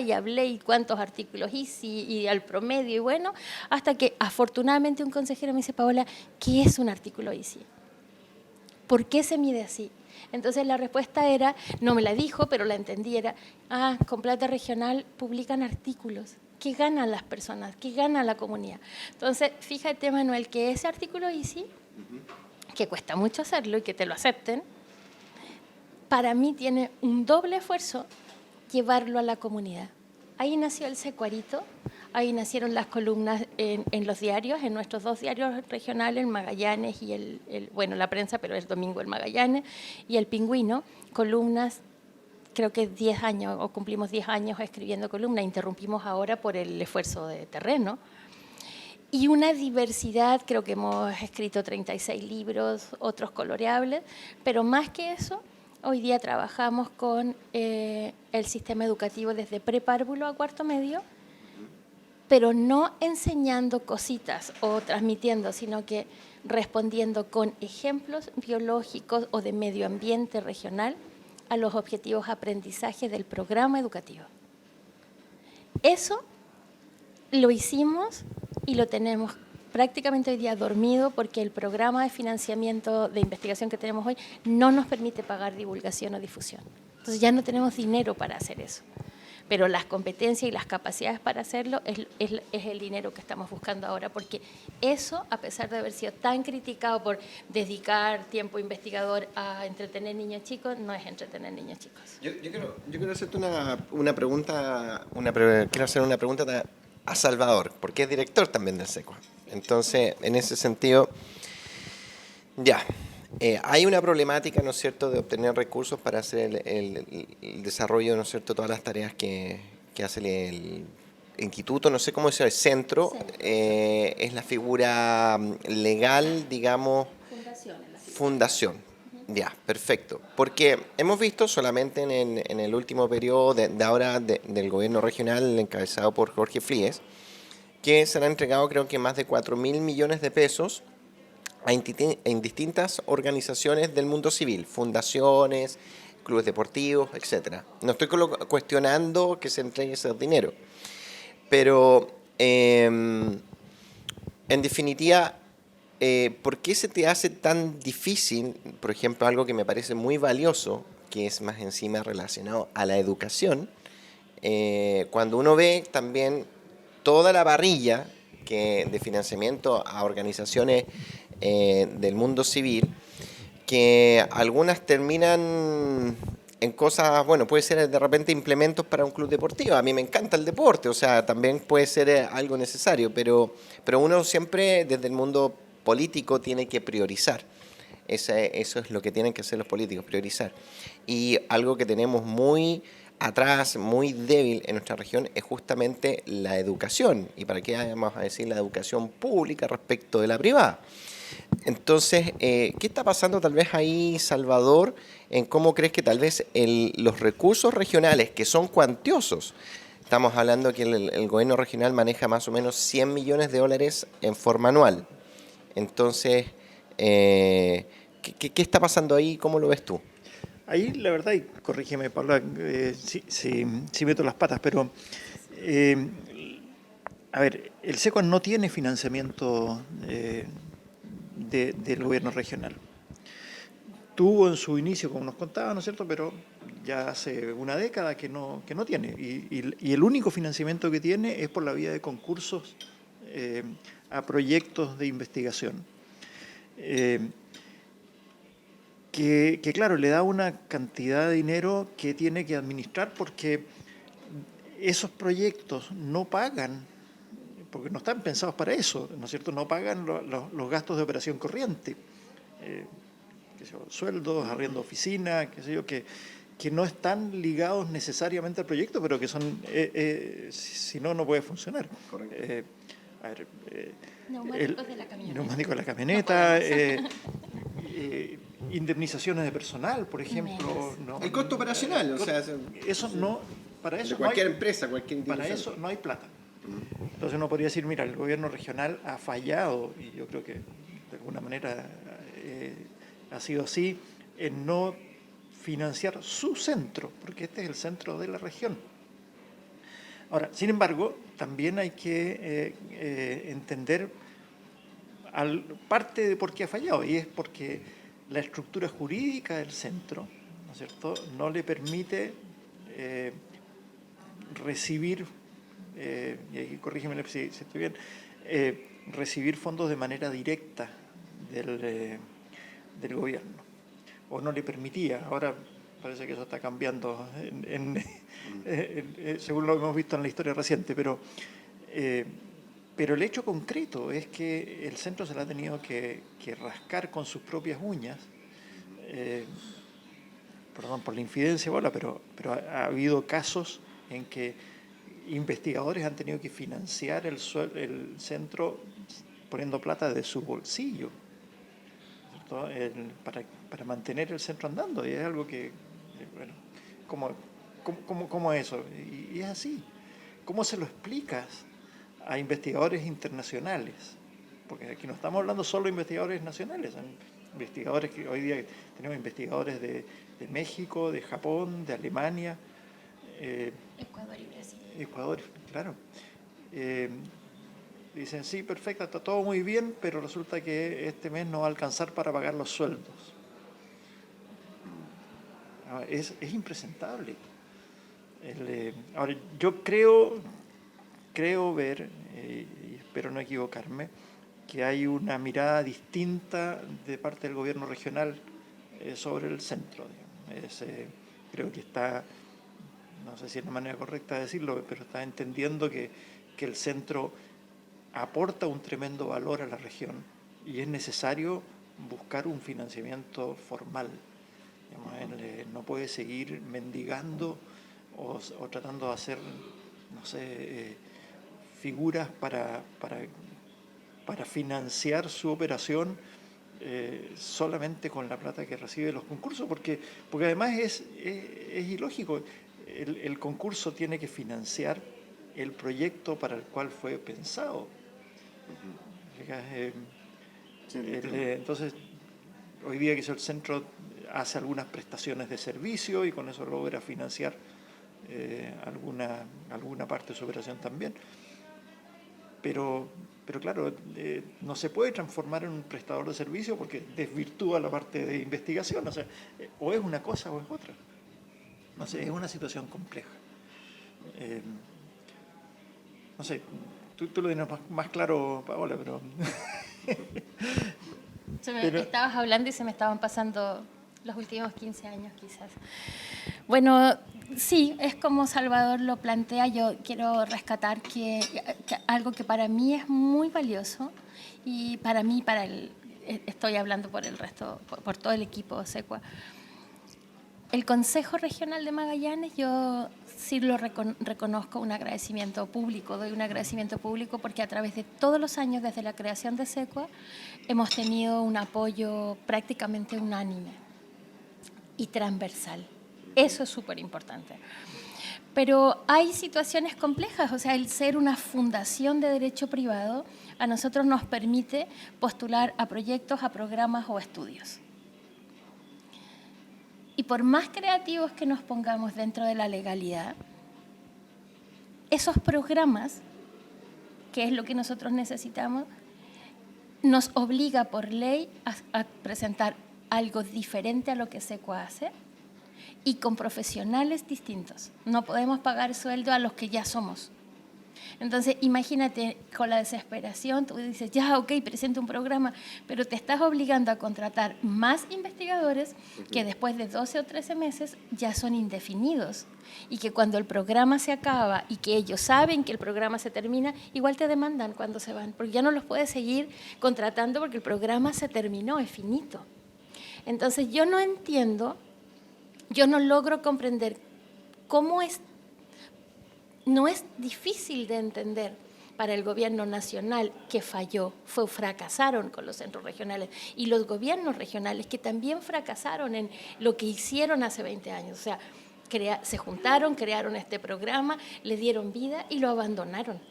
y hablé y cuántos artículos hice y al promedio y bueno, hasta que afortunadamente un consejero me dice, Paola, ¿qué es un artículo ICI? ¿Por qué se mide así? Entonces la respuesta era, no me la dijo, pero la entendí, era, con plata regional publican artículos. ¿Qué ganan las personas? ¿Qué gana la comunidad? Entonces, fíjate, Manuel, que ese artículo ICI, que cuesta mucho hacerlo y que te lo acepten, para mí tiene un doble esfuerzo llevarlo a la comunidad. Ahí nació el Secuarito, ahí nacieron las columnas en los diarios, en nuestros 2 diarios regionales, el Magallanes y bueno, la prensa, pero es domingo el Magallanes, y el Pingüino, columnas, creo que 10 años, o cumplimos 10 años escribiendo columnas, interrumpimos ahora por el esfuerzo de terreno. Y una diversidad, creo que hemos escrito 36 libros, otros coloreables, pero más que eso, hoy día trabajamos con el sistema educativo desde prepárvulo a cuarto medio, pero no enseñando cositas o transmitiendo, sino que respondiendo con ejemplos biológicos o de medio ambiente regional a los objetivos de aprendizaje del programa educativo. Eso lo hicimos y lo tenemos prácticamente hoy día dormido porque el programa de financiamiento de investigación que tenemos hoy no nos permite pagar divulgación o difusión. Entonces ya no tenemos dinero para hacer eso. Pero las competencias y las capacidades para hacerlo es el dinero que estamos buscando ahora, porque eso, a pesar de haber sido tan criticado por dedicar tiempo investigador a entretener niños chicos, no es entretener niños chicos. Yo quiero hacerte una pregunta, quiero hacer una pregunta a Salvador, porque es director también del SECUA. Entonces, en ese sentido, hay una problemática, ¿no es cierto?, de obtener recursos para hacer el desarrollo, ¿no es cierto?, todas las tareas que hace el instituto, no sé cómo es el centro, es la figura legal, digamos, fundación. Ya, perfecto. Porque hemos visto solamente en el último periodo del gobierno regional encabezado por Jorge Fríes, que se han entregado creo que más de 4.000 millones de pesos en distintas organizaciones del mundo civil, fundaciones, clubes deportivos, etc. No estoy cuestionando que se entregue ese dinero, pero en definitiva, ¿por qué se te hace tan difícil, por ejemplo, algo que me parece muy valioso, que es más encima relacionado a la educación, cuando uno ve también toda la parrilla de financiamiento a organizaciones del mundo civil, que algunas terminan en cosas, bueno, puede ser de repente implementos para un club deportivo. A mí me encanta el deporte, o sea, también puede ser algo necesario, pero uno siempre desde el mundo político tiene que priorizar. Eso es lo que tienen que hacer los políticos, priorizar. Y algo que tenemos muy atrás, muy débil en nuestra región, es justamente la educación. ¿Y para qué vamos a decir la educación pública respecto de la privada? Entonces, ¿qué está pasando tal vez ahí, Salvador, en cómo crees que tal vez los recursos regionales, que son cuantiosos, estamos hablando que el gobierno regional maneja más o menos 100 millones de dólares en forma anual? Entonces, ¿qué está pasando ahí? ¿Cómo lo ves tú? Ahí, la verdad, y corrígeme, Paula, si meto las patas, pero, a ver, el SECUA no tiene financiamiento del gobierno regional. Tuvo en su inicio, como nos contaba, ¿no es cierto?, pero ya hace una década que no tiene. Y el único financiamiento que tiene es por la vía de concursos a proyectos de investigación. Que claro, le da una cantidad de dinero que tiene que administrar porque esos proyectos no pagan, porque no están pensados para eso, ¿no es cierto? No pagan los gastos de operación corriente, sueldos, arriendo de oficina, qué sé yo, que no están ligados necesariamente al proyecto, pero que son, si no puede funcionar. Neumáticos de la camioneta. Neumáticos de la camioneta, indemnizaciones de personal, por ejemplo. No, el costo operacional, o sea, eso no, para eso de cualquier no hay, empresa, cualquier para eso no hay plata. Entonces uno podría decir, mira, el gobierno regional ha fallado, y yo creo que de alguna manera ha sido así, en no financiar su centro, porque este es el centro de la región. Ahora, sin embargo, también hay que entender parte de por qué ha fallado, y es porque la estructura jurídica del centro, ¿no es cierto?, no le permite recibir, y aquí corrígeme si estoy bien, recibir fondos de manera directa del gobierno, o no le permitía. Ahora parece que eso está cambiando según lo hemos visto en la historia reciente, pero el hecho concreto es que el centro se lo ha tenido que rascar con sus propias uñas, perdón por la infidencia, pero ha habido casos en que investigadores han tenido que financiar el centro poniendo plata de su bolsillo, ¿cierto? Para mantener el centro andando, y es algo que, bueno, ¿cómo es eso? Y es así. ¿Cómo se lo explicas a investigadores internacionales? Porque aquí no estamos hablando solo de investigadores nacionales, son investigadores que hoy día tenemos investigadores de México, de Japón, de Alemania. Ecuador y Brasil. Ecuador, claro. Dicen, sí, perfecto, está todo muy bien, pero resulta que este mes no va a alcanzar para pagar los sueldos. Es impresentable. Ahora, yo creo ver, y espero no equivocarme, que hay una mirada distinta de parte del gobierno regional sobre el centro. Creo que está, no sé si es la manera correcta de decirlo, pero está entendiendo que el centro aporta un tremendo valor a la región y es necesario buscar un financiamiento formal. No puede seguir mendigando o tratando de hacer, no sé, figuras para financiar su operación solamente con la plata que recibe de los concursos, porque además es ilógico. El concurso tiene que financiar el proyecto para el cual fue pensado. Entonces, hoy día quizá el centro hace algunas prestaciones de servicio y con eso logra financiar alguna parte de su operación también. Pero claro, no se puede transformar en un prestador de servicio porque desvirtúa la parte de investigación. O sea, o es una cosa o es otra. No sé, es una situación compleja. No sé, tú lo tienes más claro, Paola, pero... Estabas hablando y se me estaban pasando los últimos 15 años quizás. Bueno, sí, es como Salvador lo plantea. Yo quiero rescatar que algo que para mí es muy valioso y para mí, estoy hablando por el resto, por todo el equipo de SECUA. El Consejo Regional de Magallanes, yo sí lo reconozco un agradecimiento público, doy un agradecimiento público porque a través de todos los años desde la creación de SECUA hemos tenido un apoyo prácticamente unánime y transversal. Eso es súper importante. Pero hay situaciones complejas, o sea, el ser una fundación de derecho privado a nosotros nos permite postular a proyectos, a programas o estudios. Y por más creativos que nos pongamos dentro de la legalidad, esos programas, que es lo que nosotros necesitamos, nos obliga por ley a presentar algo diferente a lo que SECUA hace y con profesionales distintos. No podemos pagar sueldo a los que ya somos. Entonces, imagínate, con la desesperación, tú dices, ya, ok, presenta un programa, pero te estás obligando a contratar más investigadores que después de 12 o 13 meses ya son indefinidos. Y que cuando el programa se acaba y que ellos saben que el programa se termina, igual te demandan cuando se van, porque ya no los puedes seguir contratando porque el programa se terminó, es finito. Entonces, yo no entiendo, yo no logro comprender cómo no es difícil de entender para el gobierno nacional que falló, fracasaron con los centros regionales y los gobiernos regionales que también fracasaron en lo que hicieron hace 20 años. O sea, se juntaron, crearon este programa, le dieron vida y lo abandonaron.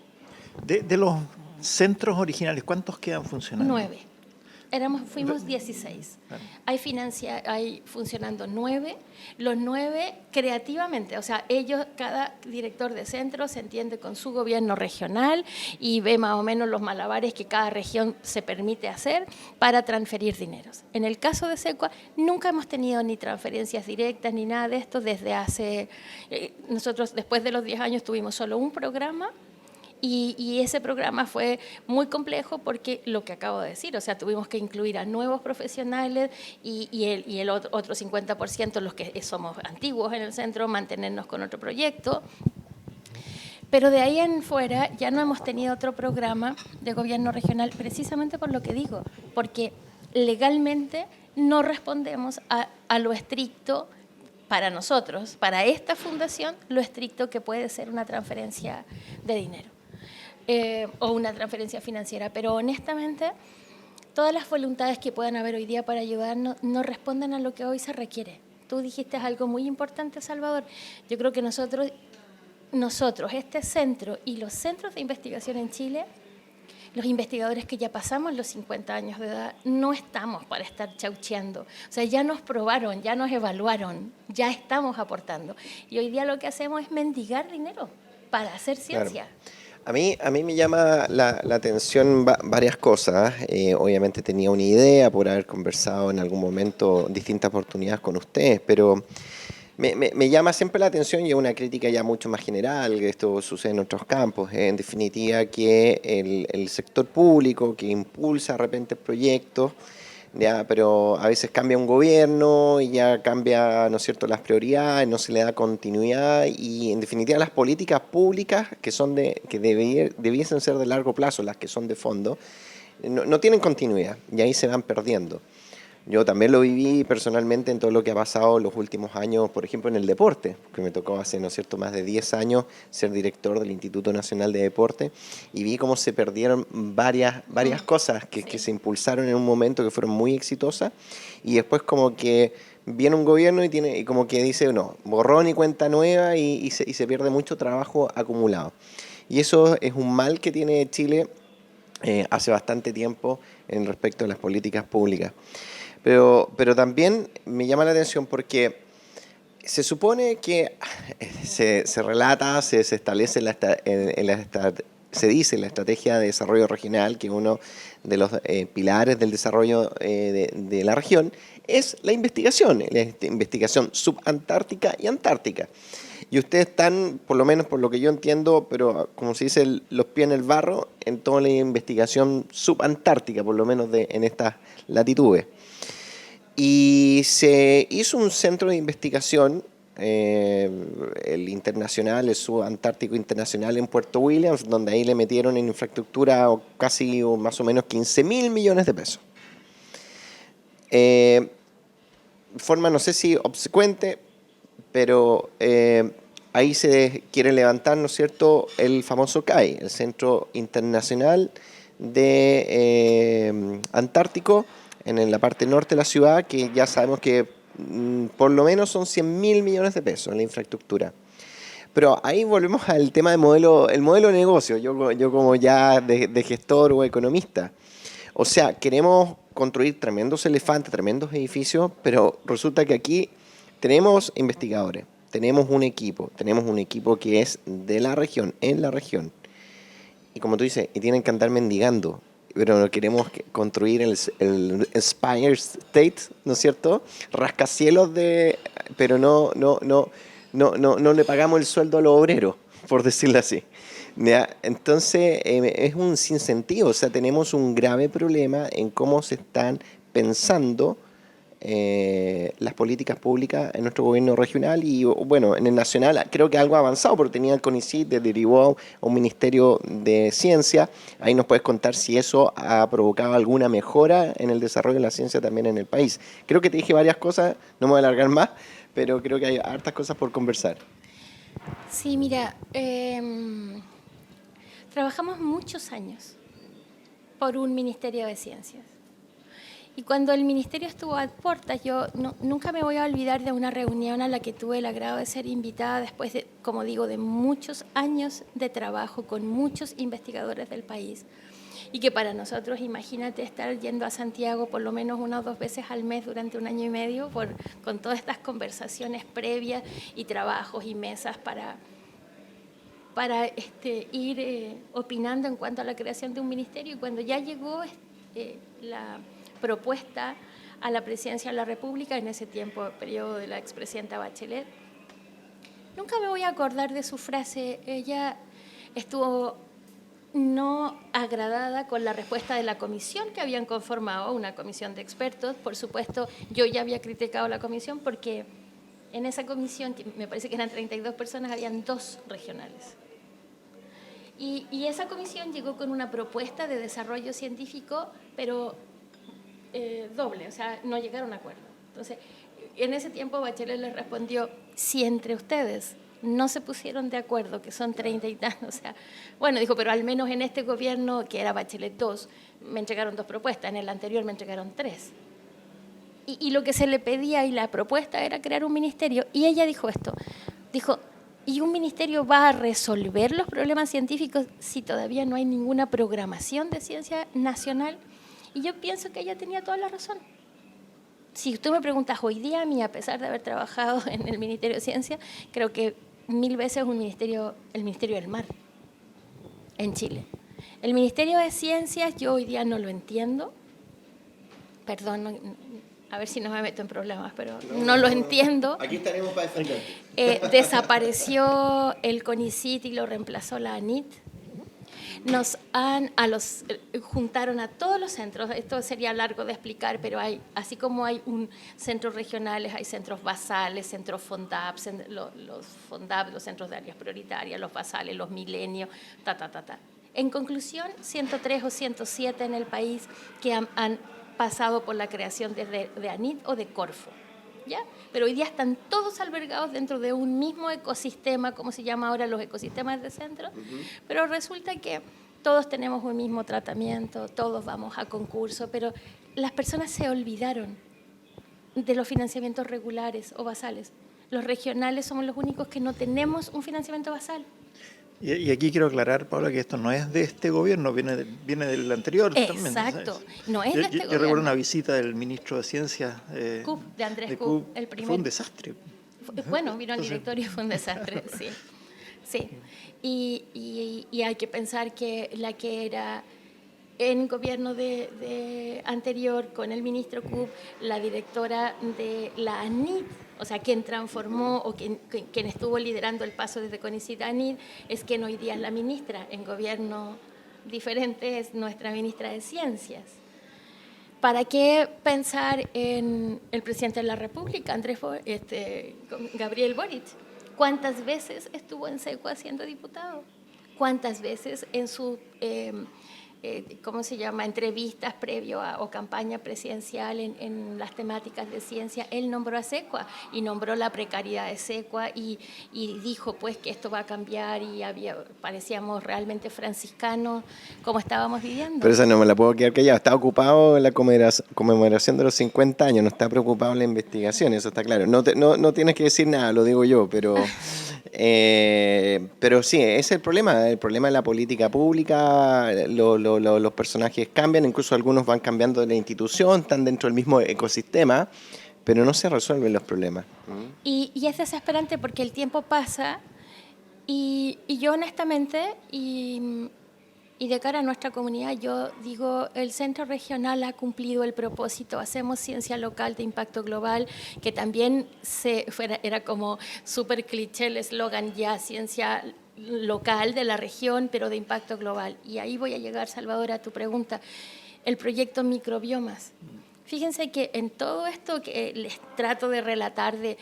De los centros originales, ¿cuántos quedan funcionando? 9. Fuimos 16. Hay funcionando 9, los 9 creativamente, o sea, cada director de centro se entiende con su gobierno regional y ve más o menos los malabares que cada región se permite hacer para transferir dineros. En el caso de SECUA, nunca hemos tenido ni transferencias directas ni nada de esto desde hace... nosotros después de los 10 años tuvimos solo un programa. Y ese programa fue muy complejo porque lo que acabo de decir, o sea, tuvimos que incluir a nuevos profesionales y el otro 50%, los que somos antiguos en el centro, mantenernos con otro proyecto. Pero de ahí en fuera ya no hemos tenido otro programa de gobierno regional, precisamente por lo que digo, porque legalmente no respondemos a lo estricto para nosotros, para esta fundación, lo estricto que puede ser una transferencia de dinero. O una transferencia financiera, pero honestamente todas las voluntades que puedan haber hoy día para ayudarnos no responden a lo que hoy se requiere. Tú dijiste algo muy importante, Salvador. Yo creo que nosotros, este centro y los centros de investigación en Chile, los investigadores que ya pasamos los 50 años de edad, no estamos para estar chaucheando. O sea, ya nos probaron, ya nos evaluaron, ya estamos aportando. Y hoy día lo que hacemos es mendigar dinero para hacer ciencia. Claro. A mí me llama la atención varias cosas. Obviamente tenía una idea por haber conversado en algún momento distintas oportunidades con ustedes, pero me llama siempre la atención y es una crítica ya mucho más general, que esto sucede en otros campos. En definitiva, que el sector público que impulsa de repente proyectos, ya, pero a veces cambia un gobierno y ya cambia, ¿no es cierto?, las prioridades, no se le da continuidad y en definitiva las políticas públicas que debiesen ser de largo plazo, las que son de fondo, no tienen continuidad y ahí se van perdiendo. Yo también lo viví personalmente en todo lo que ha pasado los últimos años, por ejemplo, en el deporte, que me tocó hace, ¿no es cierto?, más de 10 años ser director del Instituto Nacional de Deporte y vi cómo se perdieron varias cosas que se impulsaron en un momento que fueron muy exitosas y después como que viene un gobierno y como que dice, no, borrón y cuenta nueva y se pierde mucho trabajo acumulado. Y eso es un mal que tiene Chile hace bastante tiempo en respecto a las políticas públicas. Pero también me llama la atención porque se supone que se relata, se establece se dice en la estrategia de desarrollo regional que uno de los pilares del desarrollo de la región es la investigación subantártica y antártica. Y ustedes están, por lo menos por lo que yo entiendo, pero como se dice, los pies en el barro en toda la investigación subantártica, por lo menos en estas latitudes. Y se hizo un centro de investigación, el internacional, el subantártico internacional en Puerto Williams, donde ahí le metieron en infraestructura casi o más o menos 15.000 millones de pesos. Forma, no sé si obsecuente, pero ahí se quiere levantar, ¿no es cierto?, el famoso CAI, el Centro Internacional de Antártico, en la parte norte de la ciudad, que ya sabemos que por lo menos son 100.000 millones de pesos en la infraestructura. Pero ahí volvemos al tema del el modelo de negocio, yo como ya de gestor o economista. O sea, queremos construir tremendos elefantes, tremendos edificios, pero resulta que aquí tenemos investigadores, tenemos un equipo que es de la región, en la región. Y como tú dices, y tienen que andar mendigando. Pero no queremos construir el Spire State, ¿no es cierto? Rascacielos pero no le pagamos el sueldo a los obreros, por decirlo así. ¿Ya? Entonces es un sinsentido, o sea, tenemos un grave problema en cómo se están pensando las políticas públicas en nuestro gobierno regional y bueno, en el nacional creo que algo ha avanzado porque tenía el CONICYT, derivó a un ministerio de ciencia. Ahí nos puedes contar si eso ha provocado alguna mejora en el desarrollo de la ciencia también en el país. Creo que te dije varias cosas, no me voy a alargar más, pero creo que hay hartas cosas por conversar. Sí, mira, trabajamos muchos años por un ministerio de ciencias. Y cuando el ministerio estuvo a puertas, yo nunca me voy a olvidar de una reunión a la que tuve el agrado de ser invitada después de, como digo, de muchos años de trabajo con muchos investigadores del país. y que para nosotros, imagínate estar yendo a Santiago por lo menos 1 o 2 veces al mes durante 1 año y medio con todas estas conversaciones previas y trabajos y mesas para ir opinando en cuanto a la creación de un ministerio. Y cuando ya llegó la propuesta a la presidencia de la República, en ese tiempo, periodo de la expresidenta Bachelet, nunca me voy a acordar de su frase. Ella estuvo no agradada con la respuesta de la comisión que habían conformado, una comisión de expertos. Por supuesto, yo ya había criticado la comisión porque en esa comisión, que me parece que eran 32 personas, habían 2 regionales. Y esa comisión llegó con una propuesta de desarrollo científico, pero doble, o sea, no llegaron a acuerdo. Entonces, en ese tiempo Bachelet les respondió, si entre ustedes no se pusieron de acuerdo, que son 30 y tantos, o sea, bueno, dijo, pero al menos en este gobierno, que era Bachelet 2, me entregaron 2 propuestas, en el anterior me entregaron 3. Y lo que se le pedía y la propuesta era crear un ministerio, y ella dijo esto, dijo, ¿y un ministerio va a resolver los problemas científicos si todavía no hay ninguna programación de ciencia nacional? Y yo pienso que ella tenía toda la razón. Si tú me preguntas hoy día, a mí, a pesar de haber trabajado en el Ministerio de Ciencia, creo que 1000 veces el Ministerio del Mar en Chile. El Ministerio de Ciencias yo hoy día no lo entiendo. Perdón, a ver si no me meto en problemas, pero no lo entiendo. Aquí estaremos para defenderte. Desapareció el CONICYT y lo reemplazó la ANIT. Juntaron a todos los centros, esto sería largo de explicar, pero así como hay centros regionales, hay centros basales, centros FONDAP, los FONDAP, los centros de áreas prioritarias, los basales, los milenios, En conclusión, 103 o 107 en el país que han pasado por la creación de ANIT o de Corfo, ¿ya? Pero hoy día están todos albergados dentro de un mismo ecosistema, como se llama ahora los ecosistemas de centro, pero resulta que todos tenemos un mismo tratamiento, todos vamos a concurso, pero las personas se olvidaron de los financiamientos regulares o basales. Los regionales somos los únicos que no tenemos un financiamiento basal. Y aquí quiero aclarar, Paula, que esto no es de este gobierno, viene del anterior. Exacto, también, no es de este gobierno. Yo recuerdo una visita del ministro de Ciencias de Andrés Kup, el primer. fue un desastre. Bueno, vino al directorio y fue un desastre, sí. Y hay que pensar que la que era en gobierno de anterior, con el ministro Kup, la directora de la ANIT, o sea, quien transformó o quien estuvo liderando el paso desde CONICYT a ANIT, es quien hoy día es la ministra. En gobierno diferente es nuestra ministra de Ciencias. ¿Para qué pensar en el presidente de la República, Gabriel Boric? ¿Cuántas veces estuvo en SECUA siendo diputado? ¿Cuántas veces en su entrevistas previo o campaña presidencial en las temáticas de ciencia, él nombró a SECUA y nombró la precariedad de SECUA y dijo pues que esto va a cambiar y parecíamos realmente franciscanos como estábamos viviendo? Pero esa no me la puedo quedar callada. Está ocupado en la conmemoración de los 50 años, no está preocupado en la investigación, eso está claro. No tienes que decir nada, lo digo yo, pero sí, ese es el problema de la política pública. Los personajes cambian, incluso algunos van cambiando de la institución, están dentro del mismo ecosistema, pero no se resuelven los problemas. Y es desesperante porque el tiempo pasa y yo honestamente, y de cara a nuestra comunidad, yo digo, el centro regional ha cumplido el propósito, hacemos ciencia local de impacto global, que también era como súper cliché el eslogan ya, ciencia local de la región, pero de impacto global. Y ahí voy a llegar, Salvador, a tu pregunta. El proyecto Microbiomas. Fíjense que en todo esto que les trato de relatar de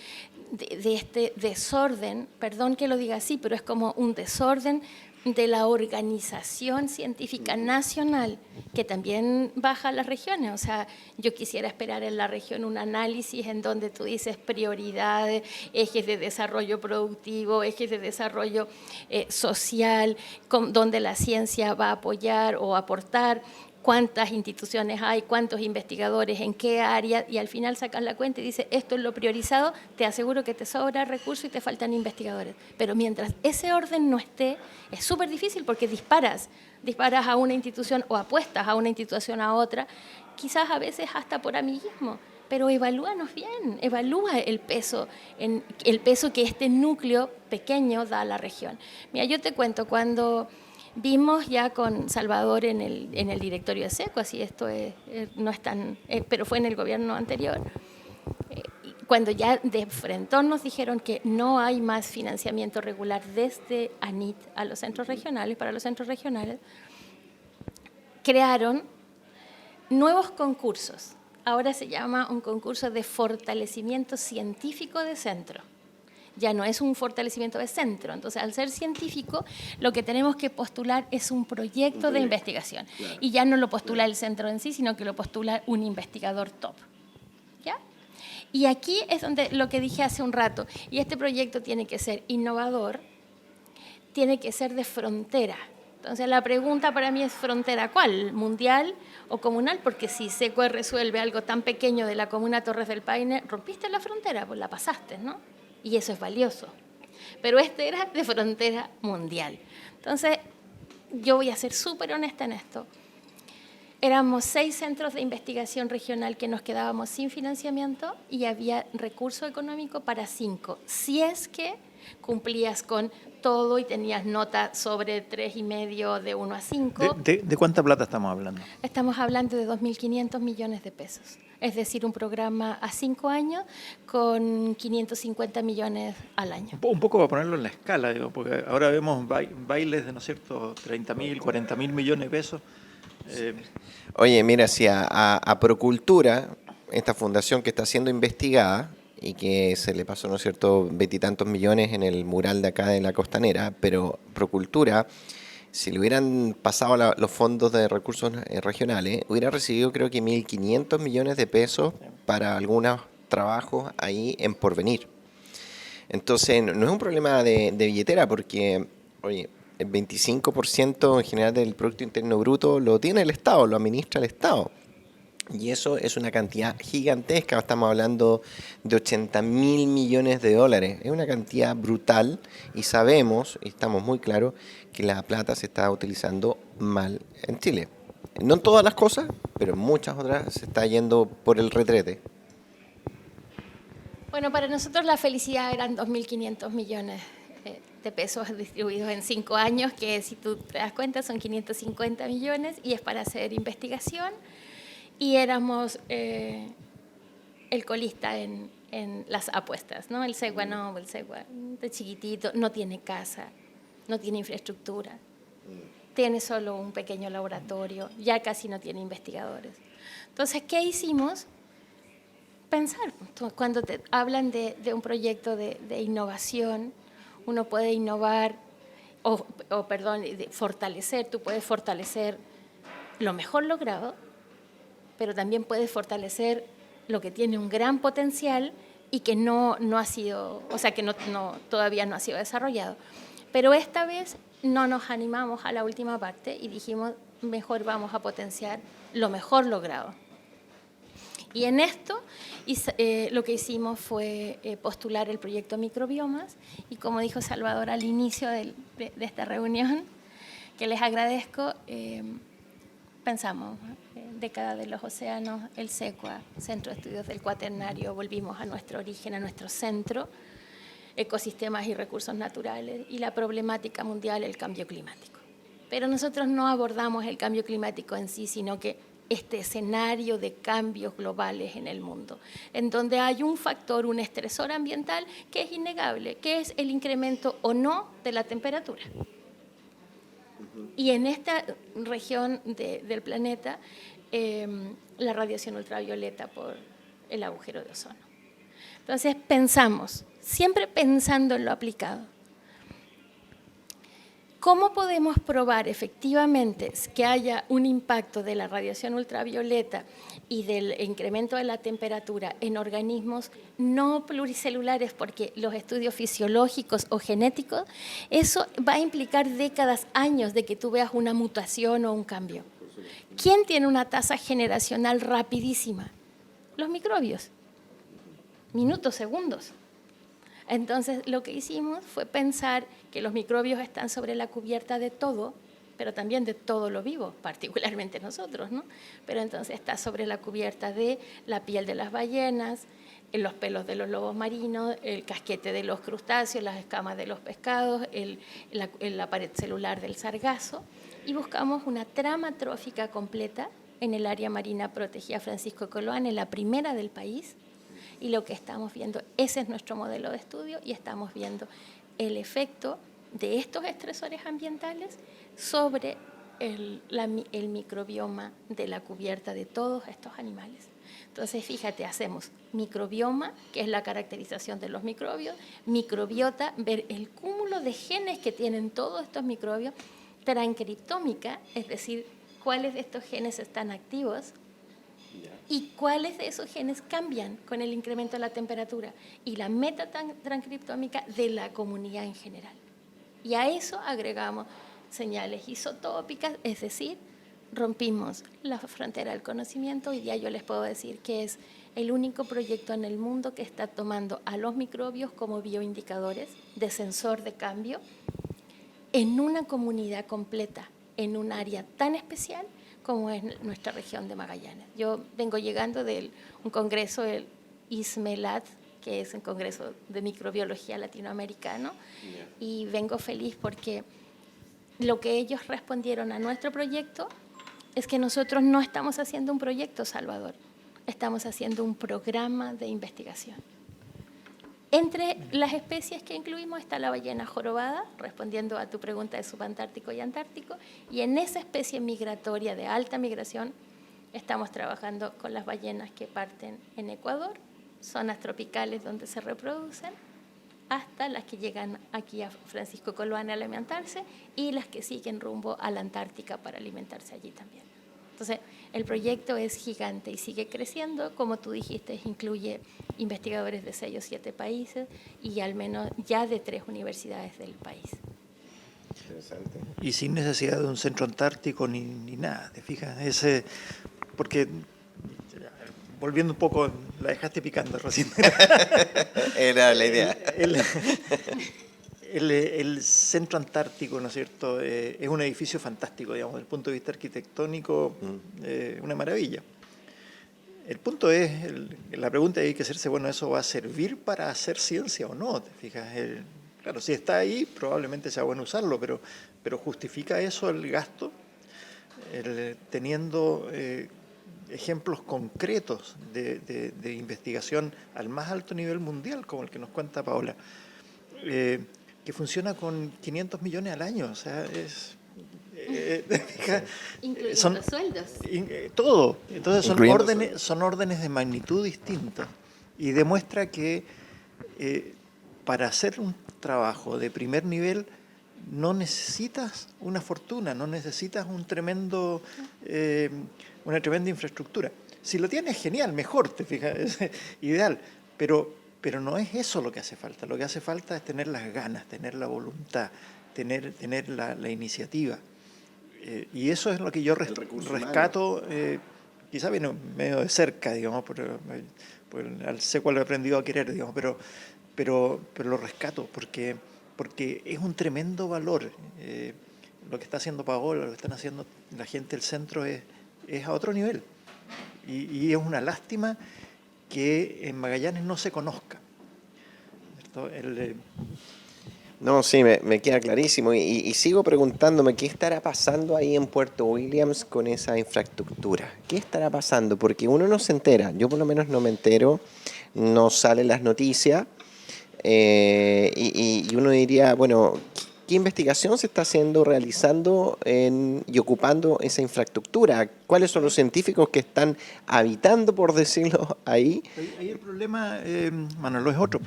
este desorden, perdón que lo diga así, pero es como un desorden de la organización científica nacional, que también baja a las regiones. O sea, yo quisiera esperar en la región un análisis en donde tú dices prioridades, ejes de desarrollo productivo, ejes de desarrollo social, donde la ciencia va a apoyar o aportar, cuántas instituciones hay, cuántos investigadores, en qué área, y al final sacas la cuenta y dices, esto es lo priorizado, te aseguro que te sobra recursos y te faltan investigadores. Pero mientras ese orden no esté, es súper difícil porque disparas a una institución o apuestas a una institución a otra, quizás a veces hasta por amiguismo. Pero evalúanos bien, evalúa el peso que este núcleo pequeño da a la región. Mira, yo te cuento, cuando vimos ya con Salvador en el directorio de SECO, así esto no es tan, pero fue en el gobierno anterior, cuando ya de frentón nos dijeron que no hay más financiamiento regular desde ANIT a los centros regionales, para los centros regionales, crearon nuevos concursos. Ahora se llama un concurso de fortalecimiento científico de centro. Ya no es un fortalecimiento de centro. Entonces, al ser científico, lo que tenemos que postular es un proyecto de investigación. Claro. Y ya no lo postula el centro en sí, sino que lo postula un investigador top. ¿Ya? Y aquí es donde lo que dije hace un rato, y este proyecto tiene que ser innovador, tiene que ser de frontera. Entonces, la pregunta para mí es ¿frontera cuál? ¿Mundial o comunal? Porque si SECO resuelve algo tan pequeño de la comuna Torres del Paine, rompiste la frontera, pues la pasaste, ¿no? Y eso es valioso. Pero este era de frontera mundial. Entonces, yo voy a ser súper honesta en esto. Éramos 6 centros de investigación regional que nos quedábamos sin financiamiento y había recurso económico para 5. Si es que cumplías con todo y tenías nota sobre 3,5 de 1 a 5. ¿De cuánta plata estamos hablando? Estamos hablando de 2.500 millones de pesos. Es decir, un programa a 5 años con 550 millones al año. Un poco para ponerlo en la escala, digo, porque ahora vemos bailes de, ¿no es cierto?, 30.000, 40.000 millones de pesos. Oye, mira, si a Procultura, esta fundación que está siendo investigada, y que se le pasó, ¿no es cierto?, veintitantos millones en el mural de acá de la Costanera, pero Procultura, si le hubieran pasado los fondos de recursos regionales, hubiera recibido creo que 1.500 millones de pesos para algunos trabajos ahí en Porvenir. Entonces, no es un problema de billetera porque, oye, el 25% en general del Producto Interno Bruto lo tiene el Estado, lo administra el Estado. Y eso es una cantidad gigantesca, estamos hablando de 80.000 millones de dólares. Es una cantidad brutal y sabemos, y estamos muy claros, que la plata se está utilizando mal en Chile. No en todas las cosas, pero en muchas otras se está yendo por el retrete. Bueno, para nosotros la felicidad eran 2.500 millones de pesos distribuidos en 5 años, que si tú te das cuenta son 550 millones y es para hacer investigación. Y éramos el colista en las apuestas, ¿no? El SEGUA no, el SEGUA de chiquitito, no tiene casa, no tiene infraestructura, tiene solo un pequeño laboratorio, ya casi no tiene investigadores. Entonces, ¿qué hicimos? Pensar. Cuando te hablan de un proyecto de innovación, uno puede innovar, fortalecer, tú puedes fortalecer lo mejor logrado, pero también puedes fortalecer lo que tiene un gran potencial y que no ha sido, o sea, que todavía no ha sido desarrollado. Pero esta vez no nos animamos a la última parte y dijimos, mejor vamos a potenciar lo mejor logrado. Y en esto lo que hicimos fue postular el proyecto Microbiomas y como dijo Salvador al inicio de esta reunión, que les agradezco, pensamos, década de los océanos, el SECUA, Centro de Estudios del Cuaternario, volvimos a nuestro origen, a nuestro centro, ecosistemas y recursos naturales y la problemática mundial, el cambio climático. Pero nosotros no abordamos el cambio climático en sí, sino que este escenario de cambios globales en el mundo, en donde hay un factor, un estresor ambiental que es innegable, que es el incremento o no de la temperatura. Y en esta región del planeta, la radiación ultravioleta por el agujero de ozono. Entonces pensamos, siempre pensando en lo aplicado, ¿cómo podemos probar efectivamente que haya un impacto de la radiación ultravioleta y del incremento de la temperatura en organismos no pluricelulares? Porque los estudios fisiológicos o genéticos, eso va a implicar décadas, años de que tú veas una mutación o un cambio. ¿Quién tiene una tasa generacional rapidísima? Los microbios. Minutos, segundos. Entonces, lo que hicimos fue pensar que los microbios están sobre la cubierta de todo, pero también de todo lo vivo, particularmente nosotros, ¿no? Pero entonces está sobre la cubierta de la piel de las ballenas, en los pelos de los lobos marinos, el casquete de los crustáceos, las escamas de los pescados, la pared celular del sargazo, y buscamos una trama trófica completa en el área marina protegida Francisco Coloane, la primera del país, y lo que estamos viendo, ese es nuestro modelo de estudio, y estamos viendo el efecto de estos estresores ambientales sobre el microbioma de la cubierta de todos estos animales. Entonces, fíjate, hacemos microbioma, que es la caracterización de los microbios, microbiota, ver el cúmulo de genes que tienen todos estos microbios, transcriptómica, es decir, cuáles de estos genes están activos y cuáles de esos genes cambian con el incremento de la temperatura, y la metatranscriptómica de la comunidad en general. Y a eso agregamos señales isotópicas, es decir, rompimos la frontera del conocimiento. Hoy día yo les puedo decir que es el único proyecto en el mundo que está tomando a los microbios como bioindicadores de sensor de cambio en una comunidad completa, en un área tan especial como es nuestra región de Magallanes. Yo vengo llegando de un congreso, el ISMELAT, que es un congreso de microbiología latinoamericano, y vengo feliz porque lo que ellos respondieron a nuestro proyecto es que nosotros no estamos haciendo un proyecto, Salvador, estamos haciendo un programa de investigación. Entre las especies que incluimos está la ballena jorobada, respondiendo a tu pregunta de subantártico y antártico, y en esa especie migratoria de alta migración estamos trabajando con las ballenas que parten en Ecuador, zonas tropicales donde se reproducen, hasta las que llegan aquí a Francisco Coloane a alimentarse y las que siguen rumbo a la Antártica para alimentarse allí también. Entonces, el proyecto es gigante y sigue creciendo. Como tú dijiste, incluye investigadores de 6 o 7 países y al menos ya de 3 universidades del país. Interesante. Y sin necesidad de un centro antártico ni nada, ¿te fijas? Porque, volviendo un poco, la dejaste picando recién. Era la idea. El centro antártico, ¿no es cierto?, es un edificio fantástico, digamos, desde el punto de vista arquitectónico, una maravilla. El punto es, la pregunta hay que hacerse, bueno, ¿eso va a servir para hacer ciencia o no? ¿Te fijas? Claro, si está ahí, probablemente sea bueno usarlo, pero ¿justifica eso el gasto? Teniendo ejemplos concretos de investigación al más alto nivel mundial, como el que nos cuenta Paola, que funciona con 500 millones al año, o sea, Incluyendo los sueldos. Todo. Entonces son órdenes de magnitud distintas, y demuestra que para hacer un trabajo de primer nivel no necesitas una fortuna, no necesitas una tremenda infraestructura. Si lo tienes, genial, mejor, te fijas, es ideal, pero no es eso lo que hace falta. Lo que hace falta es tener las ganas, tener la voluntad, tener la iniciativa. Y eso es lo que yo rescato, quizá viene medio de cerca, digamos, al seco lo he aprendido a querer, digamos, pero lo rescato porque es un tremendo valor. Lo que está haciendo Paola, lo que están haciendo la gente del centro es a otro nivel. Y es una lástima que en Magallanes no se conozca. No, sí, me queda clarísimo. Y sigo preguntándome qué estará pasando ahí en Puerto Williams con esa infraestructura. ¿Qué estará pasando? Porque uno no se entera. Yo por lo menos no me entero. No salen las noticias. Y uno diría, bueno, ¿qué investigación se está realizando y ocupando esa infraestructura? ¿Cuáles son los científicos que están habitando, por decirlo ahí? Ahí el problema, Manuel, es otro.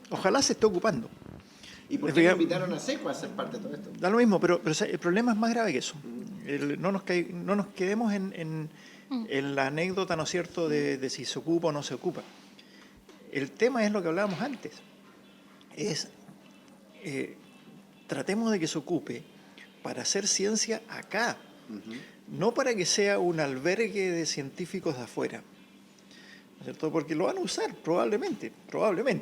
Ojalá se esté ocupando. ¿Y por qué no invitaron a SECO a ser parte de todo esto? Da lo mismo, pero el problema es más grave que eso. No nos quedemos en la anécdota, ¿no es cierto?, de si se ocupa o no se ocupa. El tema es lo que hablábamos antes. Tratemos de que se ocupe para hacer ciencia acá. no para que sea un albergue de científicos de afuera, ¿no es cierto? Porque lo van a usar probablemente,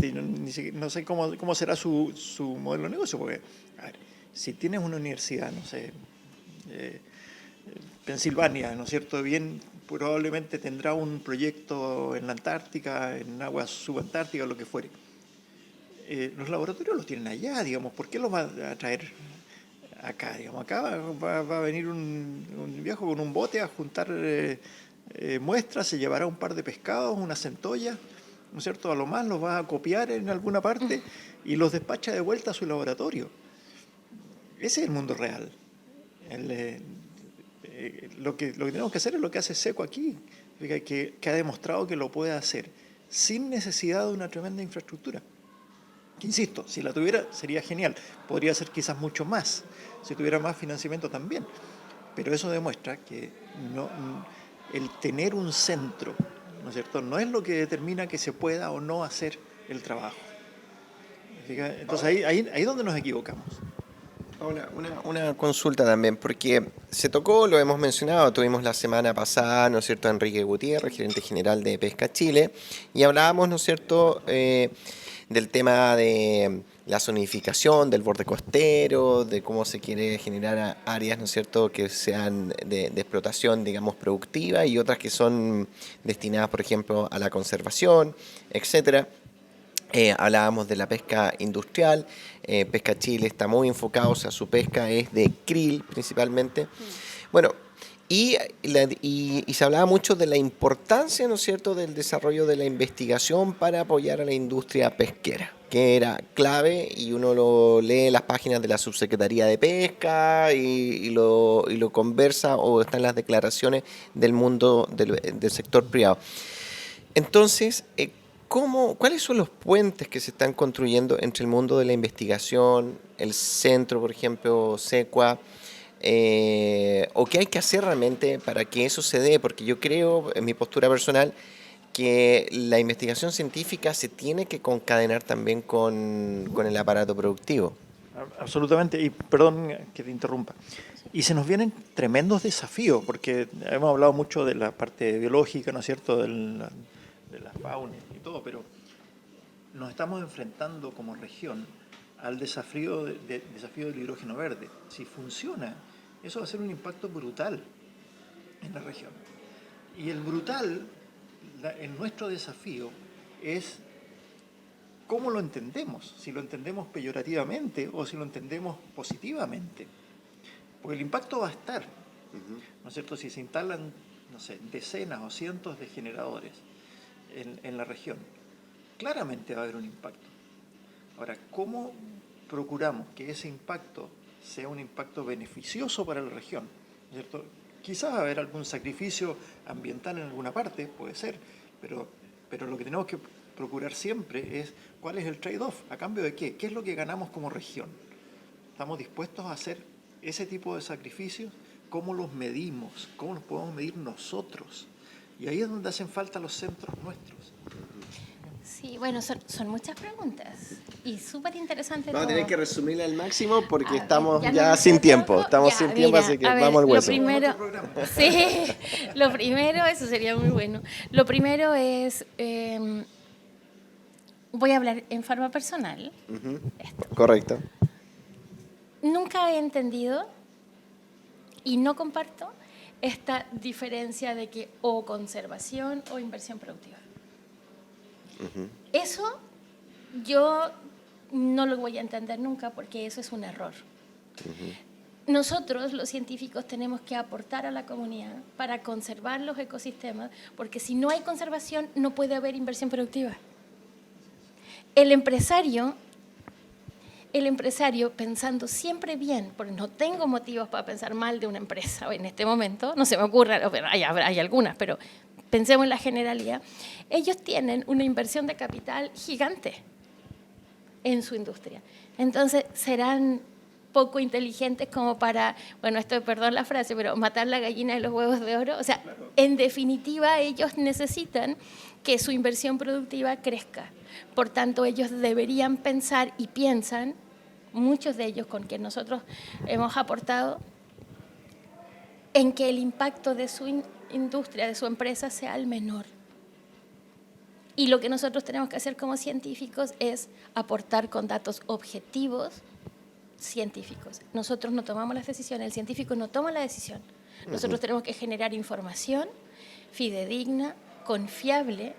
y no sé cómo será su modelo de negocio, porque a ver, si tienes una universidad, no sé, Pensilvania, ¿no es cierto? Bien, probablemente tendrá un proyecto en la Antártica, en aguas subantárticas, lo que fuere. Los laboratorios los tienen allá, digamos, ¿por qué los va a traer acá? Digamos, acá va a venir un viejo con un bote a juntar muestras, se llevará un par de pescados, una centolla, ¿no es cierto? A lo más los va a copiar en alguna parte y los despacha de vuelta a su laboratorio. Ese es el mundo real. Lo que tenemos que hacer es lo que hace SECO aquí, que ha demostrado que lo puede hacer sin necesidad de una tremenda infraestructura. Que, insisto, si la tuviera sería genial, podría ser quizás mucho más, si tuviera más financiamiento también, pero eso demuestra que el tener un centro, ¿no es cierto?, no es lo que determina que se pueda o no hacer el trabajo. Entonces ahí es donde nos equivocamos. Ahora, una consulta también, porque se tocó, lo hemos mencionado, tuvimos la semana pasada, ¿no es cierto?, a Enrique Gutiérrez, gerente general de Pesca Chile, y hablábamos, ¿no es cierto?, del tema de la zonificación del borde costero, de cómo se quiere generar áreas, ¿no es cierto?, que sean de explotación, digamos, productiva y otras que son destinadas, por ejemplo, a la conservación, etcétera. Hablábamos de la pesca industrial. Pesca Chile está muy enfocado, o sea, su pesca es de krill principalmente. Bueno, y se hablaba mucho de la importancia, ¿no es cierto?, del desarrollo de la investigación para apoyar a la industria pesquera, que era clave, y uno lo lee en las páginas de la Subsecretaría de Pesca y lo conversa, o están las declaraciones del mundo del sector privado. Entonces, ¿cuáles son los puentes que se están construyendo entre el mundo de la investigación, el centro, por ejemplo, SECUA, o qué hay que hacer realmente para que eso se dé? Porque yo creo, en mi postura personal, que la investigación científica se tiene que concadenar también con el aparato productivo. Absolutamente, y perdón que te interrumpa. Y se nos vienen tremendos desafíos, porque hemos hablado mucho de la parte biológica, ¿no es cierto?, de la fauna y todo, pero nos estamos enfrentando como región al desafío del hidrógeno verde. Si funciona, eso va a ser un impacto brutal en la región. Y el brutal, en nuestro desafío, es cómo lo entendemos, si lo entendemos peyorativamente o si lo entendemos positivamente. Porque el impacto va a estar, ¿no es cierto? Si se instalan, no sé, decenas o cientos de generadores en la región, claramente va a haber un impacto. Ahora, ¿cómo procuramos que ese impacto sea un impacto beneficioso para la región? ¿Cierto? Quizás va a haber algún sacrificio ambiental en alguna parte, puede ser, pero lo que tenemos que procurar siempre es cuál es el trade-off, a cambio de qué es lo que ganamos como región. ¿Estamos dispuestos a hacer ese tipo de sacrificios? ¿Cómo los medimos? ¿Cómo los podemos medir nosotros? Y ahí es donde hacen falta los centros nuestros. Sí, bueno, son muchas preguntas y súper interesante. Vamos a tener que resumirla al máximo porque Ah, estamos ya ya no sin me tiempo. toco. Estamos Ya, sin tiempo, mira, así que a ver, vamos al hueso. Lo primero, eso sería muy bueno. Lo primero es, voy a hablar en forma personal. Correcto. Nunca he entendido y no comparto esta diferencia de que o conservación o inversión productiva. Eso yo no lo voy a entender nunca porque eso es un error. Nosotros, los científicos, tenemos que aportar a la comunidad para conservar los ecosistemas, porque si no hay conservación no puede haber inversión productiva. El empresario, pensando siempre bien, porque no tengo motivos para pensar mal de una empresa en este momento, no se me ocurre, hay algunas, pero pensemos en la generalidad, ellos tienen una inversión de capital gigante en su industria. Entonces, serán poco inteligentes como para, bueno, esto, perdón la frase, pero matar la gallina de los huevos de oro. O sea, en definitiva, ellos necesitan que su inversión productiva crezca. Por tanto, ellos deberían pensar y piensan, muchos de ellos con quien nosotros hemos aportado, en que el impacto de su industria, de su empresa, sea el menor. Y lo que nosotros tenemos que hacer como científicos es aportar con datos objetivos científicos. Nosotros no tomamos las decisiones, el científico no toma la decisión. Nosotros tenemos que generar información fidedigna, confiable,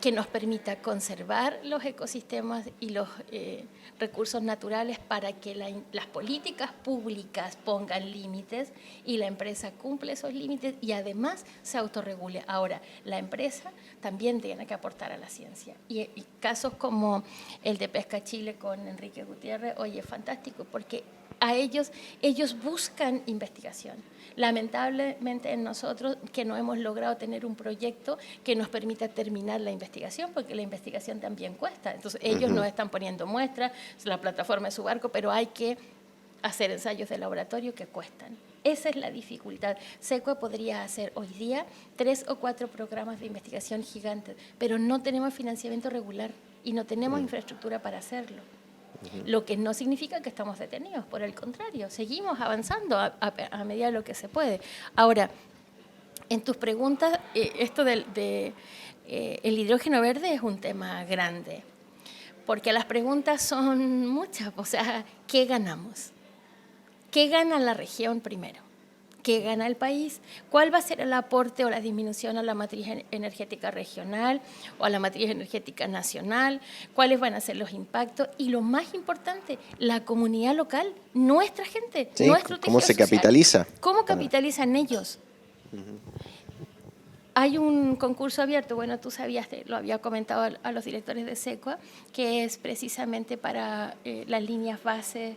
que nos permita conservar los ecosistemas y los recursos naturales para que las políticas públicas pongan límites y la empresa cumple esos límites y además se autorregule. Ahora, la empresa también tiene que aportar a la ciencia. Y casos como el de Pesca Chile con Enrique Gutiérrez, oye, es fantástico, porque a ellos buscan investigación. Lamentablemente en nosotros que no hemos logrado tener un proyecto que nos permita terminar la investigación, porque la investigación también cuesta. Entonces ellos nos están poniendo muestras, la plataforma es su barco, pero hay que hacer ensayos de laboratorio que cuestan. Esa es la dificultad. SECUA podría hacer hoy día 3 o 4 programas de investigación gigantes, pero no tenemos financiamiento regular y no tenemos infraestructura para hacerlo. Lo que no significa que estamos detenidos, por el contrario, seguimos avanzando a medida de lo que se puede. Ahora, en tus preguntas, esto el hidrógeno verde es un tema grande, porque las preguntas son muchas, o sea, ¿qué ganamos? ¿Qué gana la región primero? ¿Qué gana el país? ¿Cuál va a ser el aporte o la disminución a la matriz energética regional o a la matriz energética nacional? ¿Cuáles van a ser los impactos? Y lo más importante, la comunidad local, nuestra gente, sí, nuestro tejido ¿cómo se social. capitaliza? ¿Cómo capitalizan ellos? Hay un concurso abierto, bueno, tú sabías, lo había comentado a los directores de SECUA, que es precisamente para las líneas bases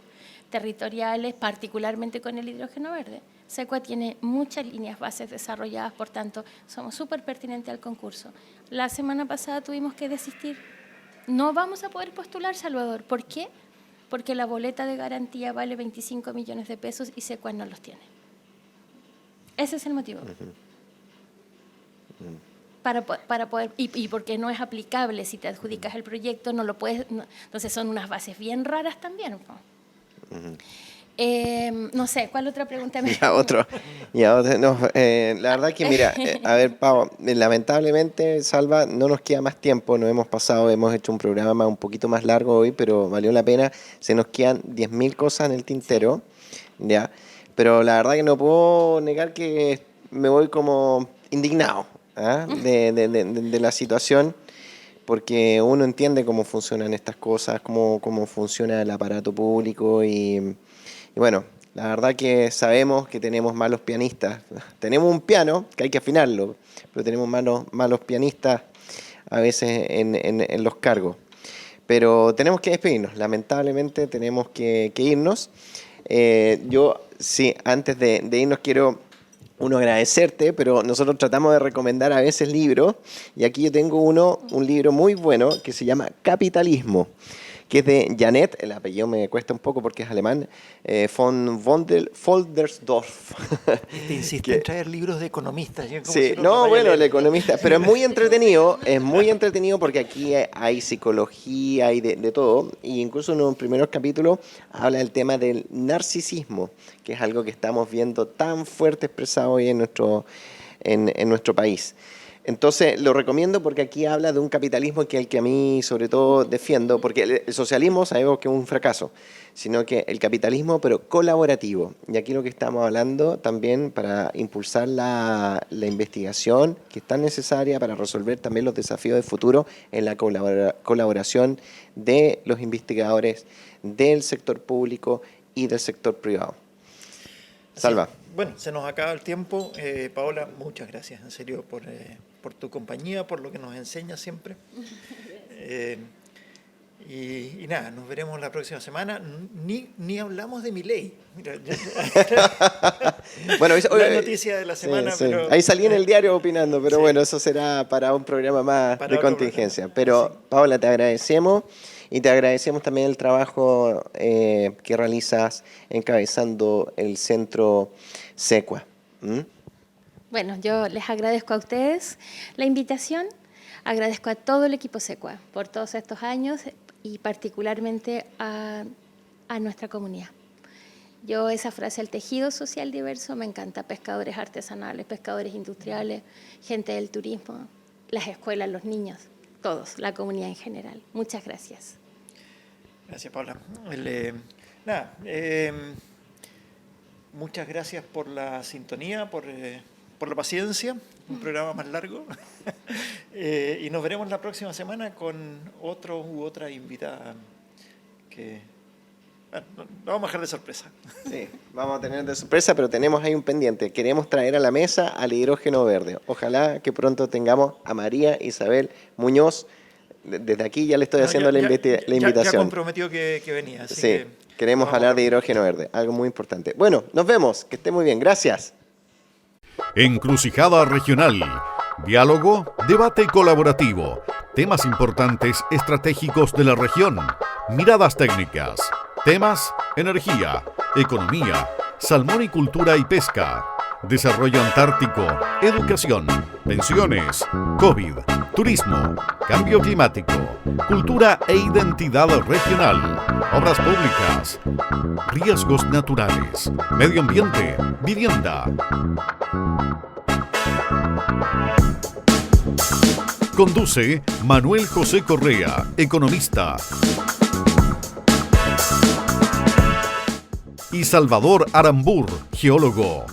territoriales, particularmente con el hidrógeno verde. SECUA tiene muchas líneas bases desarrolladas, por tanto, somos súper pertinentes al concurso. La semana pasada tuvimos que desistir. No vamos a poder postular, Salvador. ¿Por qué? Porque la boleta de garantía vale 25 millones de pesos y SECUA no los tiene. Ese es el motivo. Para poder, y porque no es aplicable, si te adjudicas el proyecto, no lo puedes, entonces son unas bases bien raras también, ¿no? No sé, ¿cuál otra pregunta me no, la verdad que mira, a ver, Pau, lamentablemente, Salva, no nos queda más tiempo, nos hemos pasado, hemos hecho un programa un poquito más largo hoy, pero valió la pena, se nos quedan 10.000 cosas en el tintero, ¿ya? Pero la verdad que no puedo negar que me voy como indignado, ¿ah? de la situación, porque uno entiende cómo funcionan estas cosas, cómo funciona el aparato público y bueno, la verdad que sabemos que tenemos malos pianistas. Tenemos un piano que hay que afinarlo, pero tenemos malos pianistas a veces en los cargos. Pero tenemos que despedirnos, lamentablemente tenemos que irnos. Yo, sí, antes de irnos quiero agradecerte, pero nosotros tratamos de recomendar a veces libros, y aquí yo tengo un libro muy bueno que se llama Capitalismo, que es de Janet, el apellido me cuesta un poco porque es alemán, von Voldersdorf. Te insiste en traer libros de economistas. Sí, no, bueno, el economista, pero es muy entretenido porque aquí hay psicología, hay de todo, y incluso en los primeros capítulos habla del tema del narcisismo, que es algo que estamos viendo tan fuerte expresado hoy en nuestro país. Entonces, lo recomiendo porque aquí habla de un capitalismo que es el que a mí, sobre todo, defiendo, porque el socialismo sabemos que es un fracaso, sino que el capitalismo, pero colaborativo. Y aquí lo que estamos hablando también para impulsar la investigación, que es tan necesaria para resolver también los desafíos de futuro en la colaboración de los investigadores, del sector público y del sector privado. Salva. Sí. Bueno, se nos acaba el tiempo. Paola, muchas gracias, en serio, por tu compañía, por lo que nos enseña siempre. Y nada, nos veremos la próxima semana. Ni hablamos de Milei. Mira, bueno, la noticia de la semana. Sí, sí. Pero, ahí salí en el diario opinando, pero sí. Bueno, eso será para un programa más para de contingencia. Pero, sí. Paola, te agradecemos. Y te agradecemos también el trabajo que realizas encabezando el centro SECUA. Bueno, yo les agradezco a ustedes la invitación, agradezco a todo el equipo SECUA por todos estos años y particularmente a nuestra comunidad. Yo esa frase, el tejido social diverso, me encanta. Pescadores artesanales, pescadores industriales, gente del turismo, las escuelas, los niños, todos, la comunidad en general. Muchas gracias. Gracias, Paula. Muchas gracias por la sintonía, por la paciencia, un programa más largo. Y nos veremos la próxima semana con otro u otra invitada que lo vamos a dejar de sorpresa. Sí, vamos a tener de sorpresa, pero tenemos ahí un pendiente. Queremos traer a la mesa al hidrógeno verde. Ojalá que pronto tengamos a María Isabel Muñoz. Desde aquí ya le estoy haciendo la invitación. Ya comprometió que venía. Así Sí, que queremos hablar de hidrógeno verde, algo muy importante. Bueno, nos vemos, que esté muy bien, gracias. Encrucijada Regional. Diálogo, debate colaborativo. Temas importantes estratégicos de la región. Miradas técnicas. Temas: energía, economía, salmonicultura y pesca, desarrollo antártico, educación, pensiones, COVID, turismo, cambio climático, cultura e identidad regional, obras públicas, riesgos naturales, medio ambiente, vivienda. Conduce Manuel José Correa, economista. Y Salvador Arambur, geólogo.